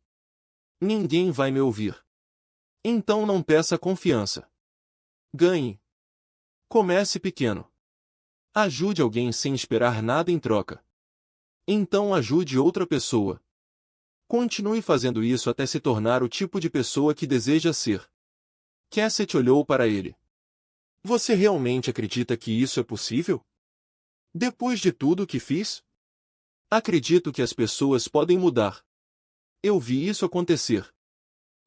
Speaker 1: Ninguém vai me ouvir. Então não peça confiança. Ganhe. Comece pequeno. Ajude alguém sem esperar nada em troca. Então ajude outra pessoa. Continue fazendo isso até se tornar o tipo de pessoa que deseja ser. Cassad olhou para ele. Você realmente acredita que isso é possível? Depois de tudo o que fiz? Acredito que as pessoas podem mudar. Eu vi isso acontecer.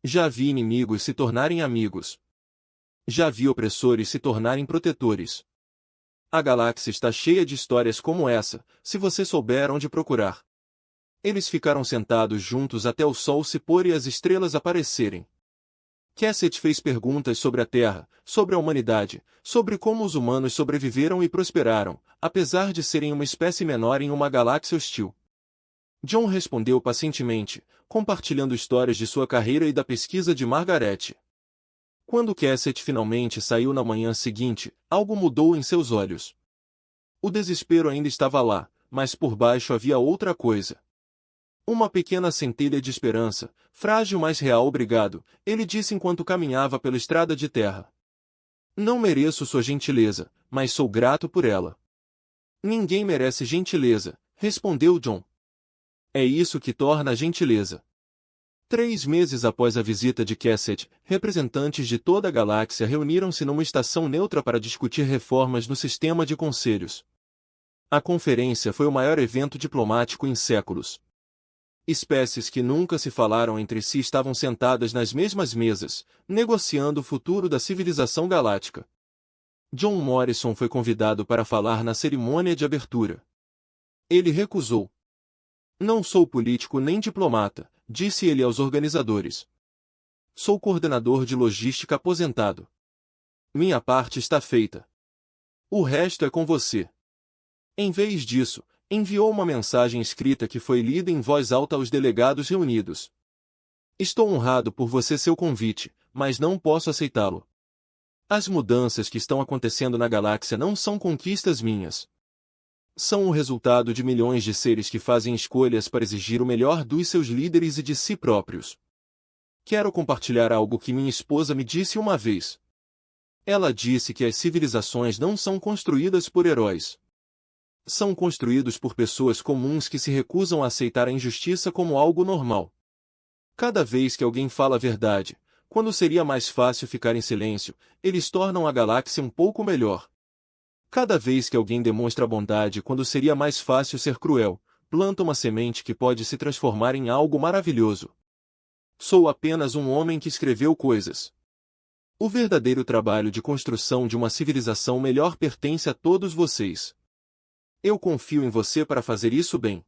Speaker 1: Já vi inimigos se tornarem amigos. Já vi opressores se tornarem protetores. A galáxia está cheia de histórias como essa, se você souber onde procurar. Eles ficaram sentados juntos até o sol se pôr e as estrelas aparecerem. Cassad fez perguntas sobre a Terra, sobre a humanidade, sobre como os humanos sobreviveram e prosperaram, apesar de serem uma espécie menor em uma galáxia hostil. John respondeu pacientemente, compartilhando histórias de sua carreira e da pesquisa de Margaret. Quando Cassad finalmente saiu na manhã seguinte, algo mudou em seus olhos. O desespero ainda estava lá, mas por baixo havia outra coisa. Uma pequena centelha de esperança, frágil mas real. Obrigado, ele disse enquanto caminhava pela estrada de terra. Não mereço sua gentileza, mas sou grato por ela. Ninguém merece gentileza, respondeu John. É isso que torna a gentileza. 3 meses após a visita de Cassad, representantes de toda a galáxia reuniram-se numa estação neutra para discutir reformas no sistema de conselhos. A conferência foi o maior evento diplomático em séculos. Espécies que nunca se falaram entre si estavam sentadas nas mesmas mesas, negociando o futuro da civilização galáctica. John Morrison foi convidado para falar na cerimônia de abertura. Ele recusou. Não sou político nem diplomata, disse ele aos organizadores. Sou coordenador de logística aposentado. Minha parte está feita. O resto é com você. Em vez disso, enviou uma mensagem escrita que foi lida em voz alta aos delegados reunidos. Estou honrado por você seu convite, mas não posso aceitá-lo. As mudanças que estão acontecendo na galáxia não são conquistas minhas. São o resultado de milhões de seres que fazem escolhas para exigir o melhor dos seus líderes e de si próprios. Quero compartilhar algo que minha esposa me disse uma vez. Ela disse que as civilizações não são construídas por heróis. São construídos por pessoas comuns que se recusam a aceitar a injustiça como algo normal. Cada vez que alguém fala a verdade, quando seria mais fácil ficar em silêncio, eles tornam a galáxia um pouco melhor. Cada vez que alguém demonstra bondade quando seria mais fácil ser cruel, planta uma semente que pode se transformar em algo maravilhoso. Sou apenas um homem que escreveu coisas. O verdadeiro trabalho de construção de uma civilização melhor pertence a todos vocês. Eu confio em você para fazer isso bem.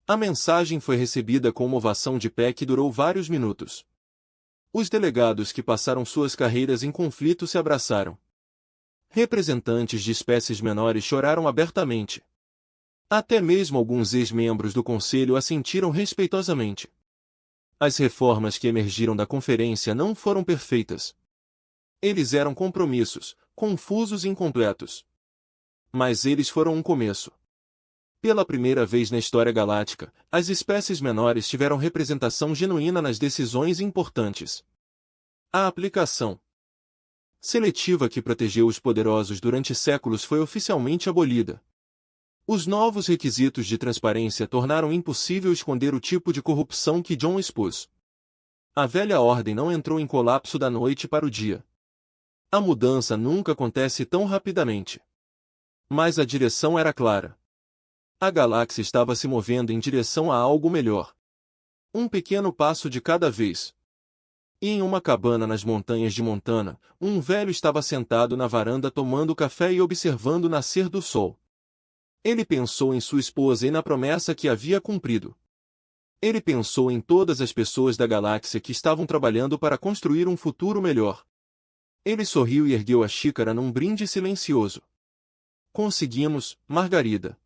Speaker 1: A mensagem foi recebida com uma ovação de pé que durou vários minutos. Os delegados que passaram suas carreiras em conflito se abraçaram. Representantes de espécies menores choraram abertamente. Até mesmo alguns ex-membros do conselho assentiram respeitosamente. As reformas que emergiram da conferência não foram perfeitas. Eles eram compromissos, confusos e incompletos. Mas eles foram um começo. Pela primeira vez na história galáctica, as espécies menores tiveram representação genuína nas decisões importantes. A aplicação seletiva que protegeu os poderosos durante séculos foi oficialmente abolida. Os novos requisitos de transparência tornaram impossível esconder o tipo de corrupção que John expôs. A velha ordem não entrou em colapso da noite para o dia. A mudança nunca acontece tão rapidamente. Mas a direção era clara. A galáxia estava se movendo em direção a algo melhor. Um pequeno passo de cada vez. E em uma cabana nas montanhas de Montana, um velho estava sentado na varanda tomando café e observando o nascer do sol. Ele pensou em sua esposa e na promessa que havia cumprido. Ele pensou em todas as pessoas da galáxia que estavam trabalhando para construir um futuro melhor. Ele sorriu e ergueu a xícara num brinde silencioso. Conseguimos, Margarida.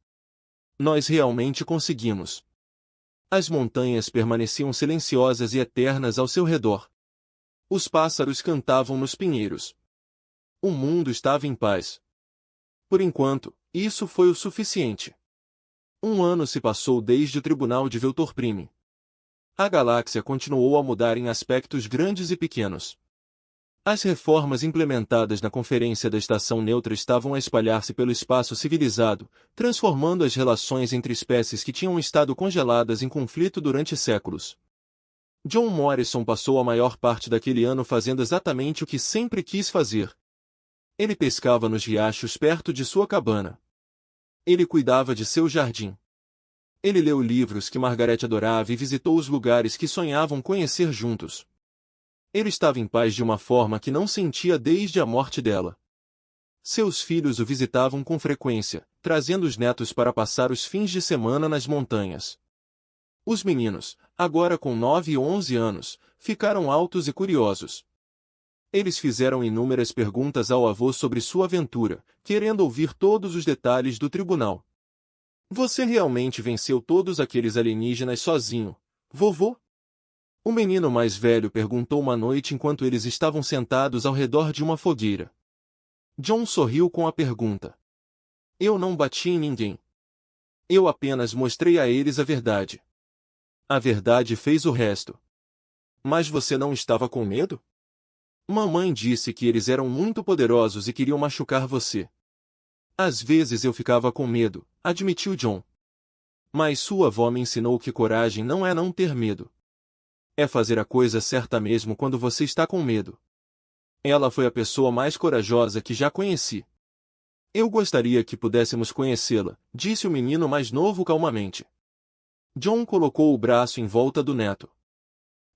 Speaker 1: Nós realmente conseguimos. As montanhas permaneciam silenciosas e eternas ao seu redor. Os pássaros cantavam nos pinheiros. O mundo estava em paz. Por enquanto, isso foi o suficiente. Um ano se passou desde o tribunal de Veltorprime. A galáxia continuou a mudar em aspectos grandes e pequenos. As reformas implementadas na Conferência da Estação Neutra estavam a espalhar-se pelo espaço civilizado, transformando as relações entre espécies que tinham estado congeladas em conflito durante séculos. John Morrison passou a maior parte daquele ano fazendo exatamente o que sempre quis fazer. Ele pescava nos riachos perto de sua cabana. Ele cuidava de seu jardim. Ele leu livros que Margaret adorava e visitou os lugares que sonhavam conhecer juntos. Ele estava em paz de uma forma que não sentia desde a morte dela. Seus filhos o visitavam com frequência, trazendo os netos para passar os fins de semana nas montanhas. Os meninos, agora com 9 e 11 anos, ficaram altos e curiosos. Eles fizeram inúmeras perguntas ao avô sobre sua aventura, querendo ouvir todos os detalhes do tribunal. Você realmente venceu todos aqueles alienígenas sozinho, vovô? O menino mais velho perguntou uma noite enquanto eles estavam sentados ao redor de uma fogueira. John sorriu com a pergunta. Eu não bati em ninguém. Eu apenas mostrei a eles a verdade. A verdade fez o resto. Mas você não estava com medo? Mamãe disse que eles eram muito poderosos e queriam machucar você. Às vezes eu ficava com medo, admitiu John. Mas sua avó me ensinou que coragem não é não ter medo. É fazer a coisa certa mesmo quando você está com medo. Ela foi a pessoa mais corajosa que já conheci. Eu gostaria que pudéssemos conhecê-la, disse o menino mais novo calmamente. John colocou o braço em volta do neto.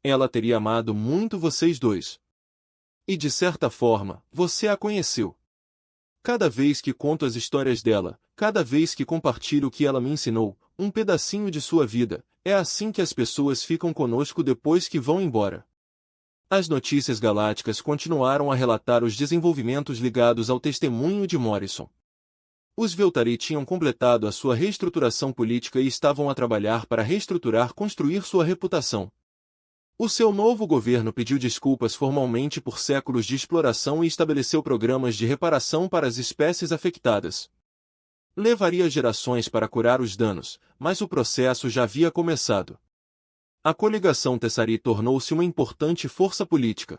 Speaker 1: Ela teria amado muito vocês dois. E de certa forma, você a conheceu. Cada vez que conto as histórias dela, cada vez que compartilho o que ela me ensinou, um pedacinho de sua vida, é assim que as pessoas ficam conosco depois que vão embora. As notícias galácticas continuaram a relatar os desenvolvimentos ligados ao testemunho de Morrison. Os Veltari tinham completado a sua reestruturação política e estavam a trabalhar para construir sua reputação. O seu novo governo pediu desculpas formalmente por séculos de exploração e estabeleceu programas de reparação para as espécies afetadas. Levaria gerações para curar os danos, mas o processo já havia começado. A coligação Tessari tornou-se uma importante força política.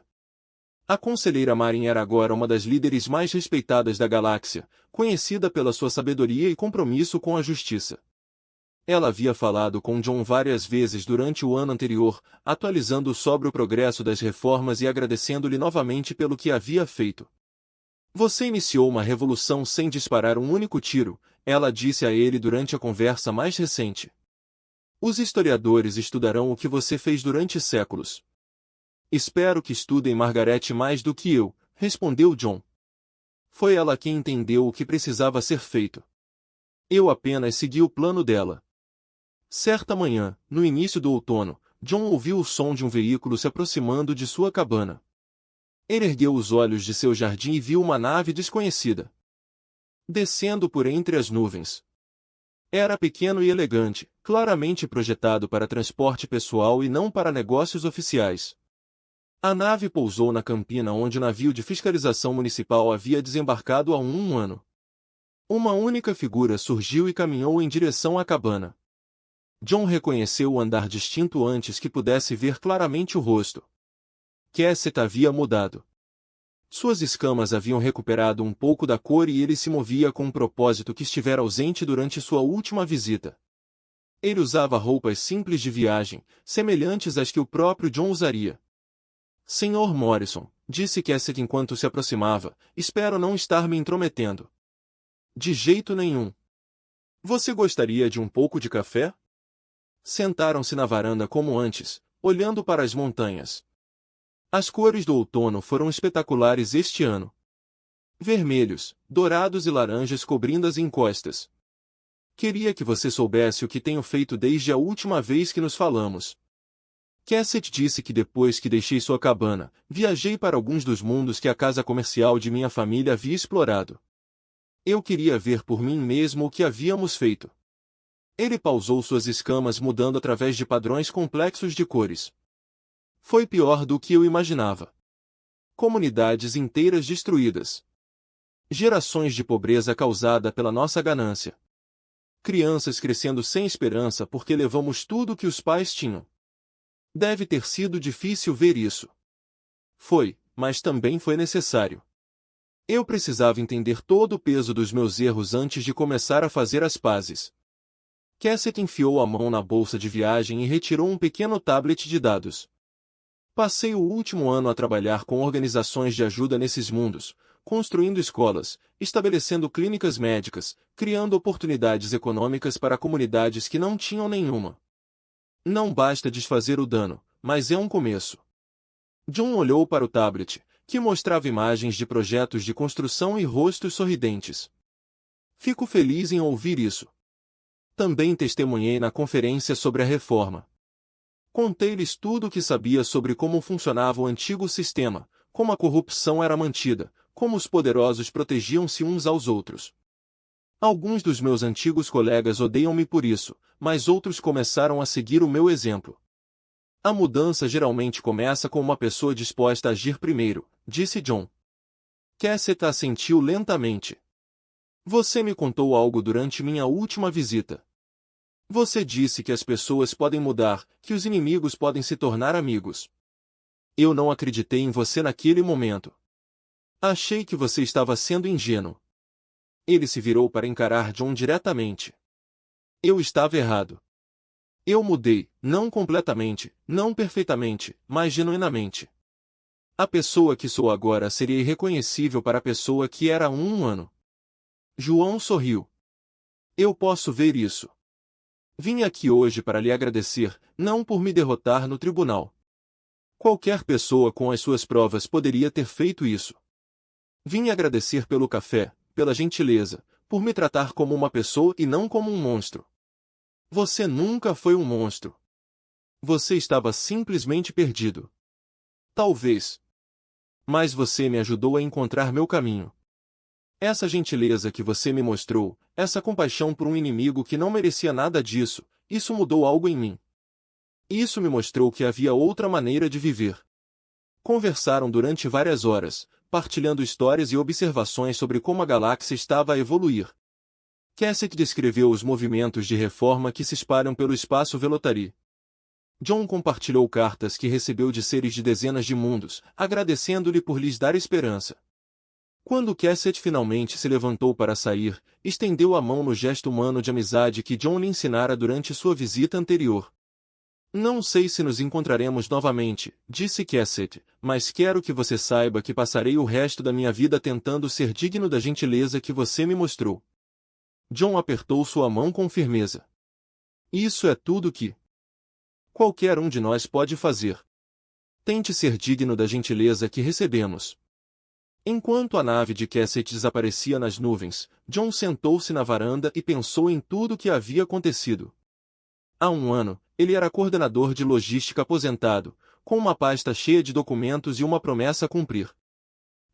Speaker 1: A conselheira Marin era agora uma das líderes mais respeitadas da galáxia, conhecida pela sua sabedoria e compromisso com a justiça. Ela havia falado com John várias vezes durante o ano anterior, atualizando-o sobre o progresso das reformas e agradecendo-lhe novamente pelo que havia feito. Você iniciou uma revolução sem disparar um único tiro, ela disse a ele durante a conversa mais recente. Os historiadores estudarão o que você fez durante séculos. Espero que estudem Margaret mais do que eu, respondeu John. Foi ela quem entendeu o que precisava ser feito. Eu apenas segui o plano dela. Certa manhã, no início do outono, John ouviu o som de um veículo se aproximando de sua cabana. Ele ergueu os olhos de seu jardim e viu uma nave desconhecida descendo por entre as nuvens. Era pequeno e elegante, claramente projetado para transporte pessoal e não para negócios oficiais. A nave pousou na campina onde o navio de fiscalização municipal havia desembarcado há um ano. Uma única figura surgiu e caminhou em direção à cabana. John reconheceu o andar distinto antes que pudesse ver claramente o rosto. Cassette havia mudado. Suas escamas haviam recuperado um pouco da cor e ele se movia com um propósito que estivera ausente durante sua última visita. Ele usava roupas simples de viagem, semelhantes às que o próprio John usaria. Sr. Morrison, disse Cassette enquanto se aproximava, espero não estar me intrometendo. De jeito nenhum. Você gostaria de um pouco de café? Sentaram-se na varanda como antes, olhando para as montanhas. As cores do outono foram espetaculares este ano. Vermelhos, dourados e laranjas cobrindo as encostas. Queria que você soubesse o que tenho feito desde a última vez que nos falamos. Cassette disse que depois que deixei sua cabana, viajei para alguns dos mundos que a casa comercial de minha família havia explorado. Eu queria ver por mim mesmo o que havíamos feito. Ele pausou suas escamas mudando através de padrões complexos de cores. Foi pior do que eu imaginava. Comunidades inteiras destruídas. Gerações de pobreza causada pela nossa ganância. Crianças crescendo sem esperança porque levamos tudo que os pais tinham. Deve ter sido difícil ver isso. Foi, mas também foi necessário. Eu precisava entender todo o peso dos meus erros antes de começar a fazer as pazes. Cassette enfiou a mão na bolsa de viagem e retirou um pequeno tablet de dados. Passei o último ano a trabalhar com organizações de ajuda nesses mundos, construindo escolas, estabelecendo clínicas médicas, criando oportunidades econômicas para comunidades que não tinham nenhuma. Não basta desfazer o dano, mas é um começo. John olhou para o tablet, que mostrava imagens de projetos de construção e rostos sorridentes. Fico feliz em ouvir isso. Também testemunhei na conferência sobre a reforma. Contei-lhes tudo o que sabia sobre como funcionava o antigo sistema, como a corrupção era mantida, como os poderosos protegiam-se uns aos outros. Alguns dos meus antigos colegas odeiam-me por isso, mas outros começaram a seguir o meu exemplo. A mudança geralmente começa com uma pessoa disposta a agir primeiro, disse John. Cassette assentiu lentamente. Você me contou algo durante minha última visita. Você disse que as pessoas podem mudar, que os inimigos podem se tornar amigos. Eu não acreditei em você naquele momento. Achei que você estava sendo ingênuo. Ele se virou para encarar John diretamente. Eu estava errado. Eu mudei, não completamente, não perfeitamente, mas genuinamente. A pessoa que sou agora seria irreconhecível para a pessoa que era há um ano. João sorriu. Eu posso ver isso. Vim aqui hoje para lhe agradecer, não por me derrotar no tribunal. Qualquer pessoa com as suas provas poderia ter feito isso. Vim agradecer pelo café, pela gentileza, por me tratar como uma pessoa e não como um monstro. Você nunca foi um monstro. Você estava simplesmente perdido. Talvez. Mas você me ajudou a encontrar meu caminho. Essa gentileza que você me mostrou, essa compaixão por um inimigo que não merecia nada disso, isso mudou algo em mim. Isso me mostrou que havia outra maneira de viver. Conversaram durante várias horas, partilhando histórias e observações sobre como a galáxia estava a evoluir. Cassett descreveu os movimentos de reforma que se espalham pelo espaço Velotari. John compartilhou cartas que recebeu de seres de dezenas de mundos, agradecendo-lhe por lhes dar esperança. Quando Cassett finalmente se levantou para sair, estendeu a mão no gesto humano de amizade que John lhe ensinara durante sua visita anterior. Não sei se nos encontraremos novamente, disse Cassett, mas quero que você saiba que passarei o resto da minha vida tentando ser digno da gentileza que você me mostrou. John apertou sua mão com firmeza. Isso é tudo que qualquer um de nós pode fazer. Tente ser digno da gentileza que recebemos. Enquanto a nave de Cassett desaparecia nas nuvens, John sentou-se na varanda e pensou em tudo o que havia acontecido. Há um ano, ele era coordenador de logística aposentado, com uma pasta cheia de documentos e uma promessa a cumprir.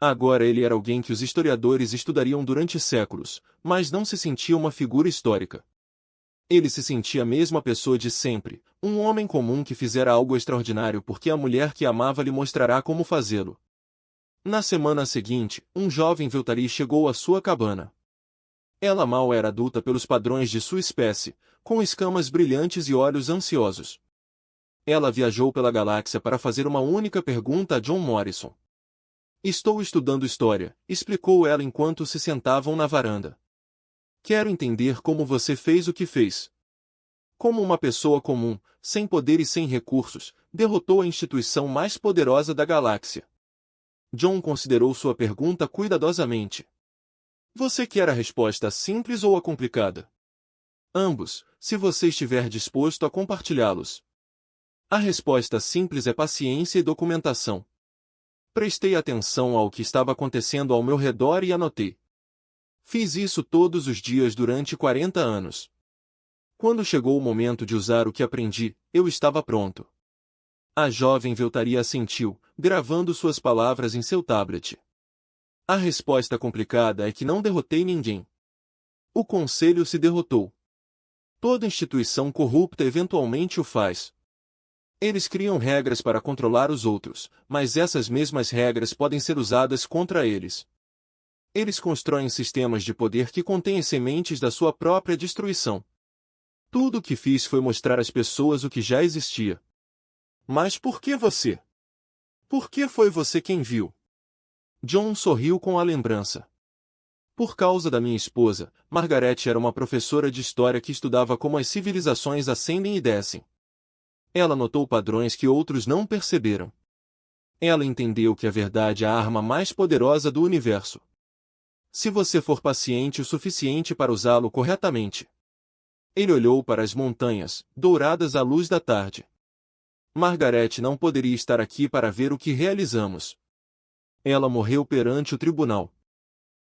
Speaker 1: Agora ele era alguém que os historiadores estudariam durante séculos, mas não se sentia uma figura histórica. Ele se sentia a mesma pessoa de sempre, um homem comum que fizera algo extraordinário porque a mulher que amava lhe mostrará como fazê-lo. Na semana seguinte, um jovem Veltari chegou à sua cabana. Ela mal era adulta pelos padrões de sua espécie, com escamas brilhantes e olhos ansiosos. Ela viajou pela galáxia para fazer uma única pergunta a John Morrison. Estou estudando história, explicou ela enquanto se sentavam na varanda. Quero entender como você fez o que fez. Como uma pessoa comum, sem poder e sem recursos, derrotou a instituição mais poderosa da galáxia. John considerou sua pergunta cuidadosamente. Você quer a resposta simples ou a complicada? Ambos, se você estiver disposto a compartilhá-los. A resposta simples é paciência e documentação. Prestei atenção ao que estava acontecendo ao meu redor e anotei. Fiz isso todos os dias durante 40 anos. Quando chegou o momento de usar o que aprendi, eu estava pronto. A jovem Veltari assentiu, gravando suas palavras em seu tablet. A resposta complicada é que não derrotei ninguém. O conselho se derrotou. Toda instituição corrupta eventualmente o faz. Eles criam regras para controlar os outros, mas essas mesmas regras podem ser usadas contra eles. Eles constroem sistemas de poder que contêm as sementes da sua própria destruição. Tudo o que fiz foi mostrar às pessoas o que já existia. Mas por que você? Por que foi você quem viu? John sorriu com a lembrança. Por causa da minha esposa, Margaret era uma professora de história que estudava como as civilizações ascendem e descem. Ela notou padrões que outros não perceberam. Ela entendeu que a verdade é a arma mais poderosa do universo. Se você for paciente o suficiente para usá-lo corretamente. Ele olhou para as montanhas, douradas à luz da tarde. Margaret não poderia estar aqui para ver o que realizamos. Ela morreu perante o tribunal.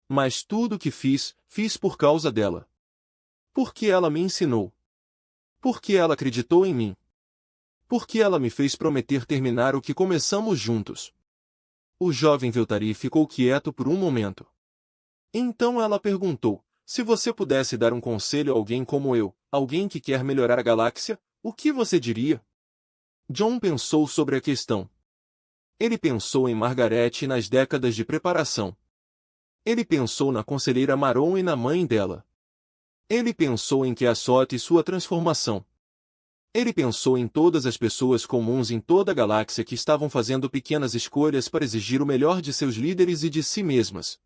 Speaker 1: Mas tudo o que fiz, fiz por causa dela. Porque ela me ensinou. Porque ela acreditou em mim. Porque ela me fez prometer terminar o que começamos juntos. O jovem Veltari ficou quieto por um momento. Então ela perguntou, se você pudesse dar um conselho a alguém como eu, alguém que quer melhorar a galáxia, o que você diria? John pensou sobre a questão. Ele pensou em Margaret e nas décadas de preparação. Ele pensou na conselheira Maron e na mãe dela. Ele pensou em Keasot e sua transformação. Ele pensou em todas as pessoas comuns em toda a galáxia que estavam fazendo pequenas escolhas para exigir o melhor de seus líderes e de si mesmas.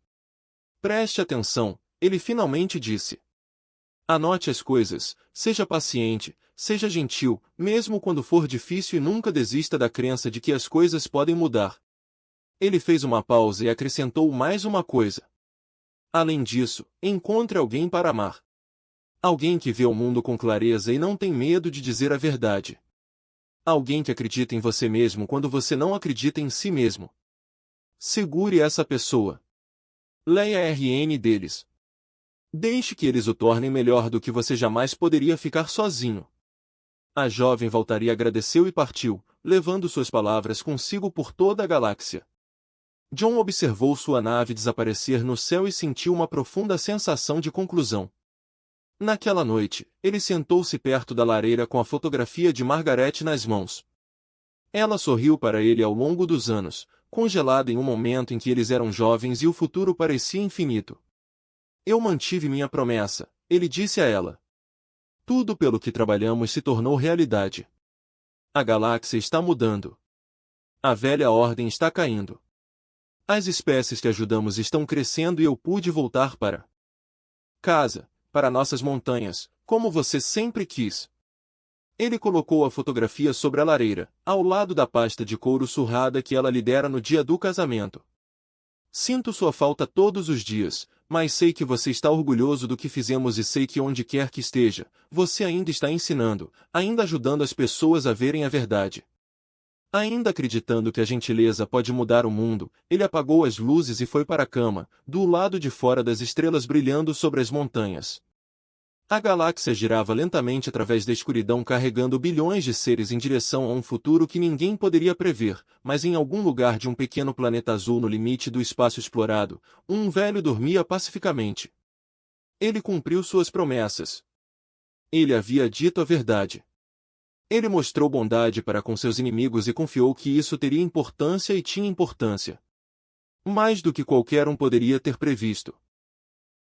Speaker 1: Preste atenção, ele finalmente disse. Anote as coisas, seja paciente, seja gentil, mesmo quando for difícil e nunca desista da crença de que as coisas podem mudar. Ele fez uma pausa e acrescentou mais uma coisa. Além disso, encontre alguém para amar. Alguém que vê o mundo com clareza e não tem medo de dizer a verdade. Alguém que acredita em você mesmo quando você não acredita em si mesmo. Segure essa pessoa. Leia a RN deles. Deixe que eles o tornem melhor do que você jamais poderia ficar sozinho. A jovem Valtaria agradeceu e partiu, levando suas palavras consigo por toda a galáxia. John observou sua nave desaparecer no céu e sentiu uma profunda sensação de conclusão. Naquela noite, ele sentou-se perto da lareira com a fotografia de Margaret nas mãos. Ela sorriu para ele ao longo dos anos, congelada em um momento em que eles eram jovens e o futuro parecia infinito. Eu mantive minha promessa, ele disse a ela. Tudo pelo que trabalhamos se tornou realidade. A galáxia está mudando. A velha ordem está caindo. As espécies que ajudamos estão crescendo e eu pude voltar para casa, para nossas montanhas, como você sempre quis. Ele colocou a fotografia sobre a lareira, ao lado da pasta de couro surrada que ela lhe dera no dia do casamento. Sinto sua falta todos os dias, mas sei que você está orgulhoso do que fizemos e sei que onde quer que esteja, você ainda está ensinando, ainda ajudando as pessoas a verem a verdade. Ainda acreditando que a gentileza pode mudar o mundo, ele apagou as luzes e foi para a cama, do lado de fora das estrelas brilhando sobre as montanhas. A galáxia girava lentamente através da escuridão carregando bilhões de seres em direção a um futuro que ninguém poderia prever, mas em algum lugar de um pequeno planeta azul no limite do espaço explorado, um velho dormia pacificamente. Ele cumpriu suas promessas. Ele havia dito a verdade. Ele mostrou bondade para com seus inimigos e confiou que isso teria importância e tinha importância. Mais do que qualquer um poderia ter previsto.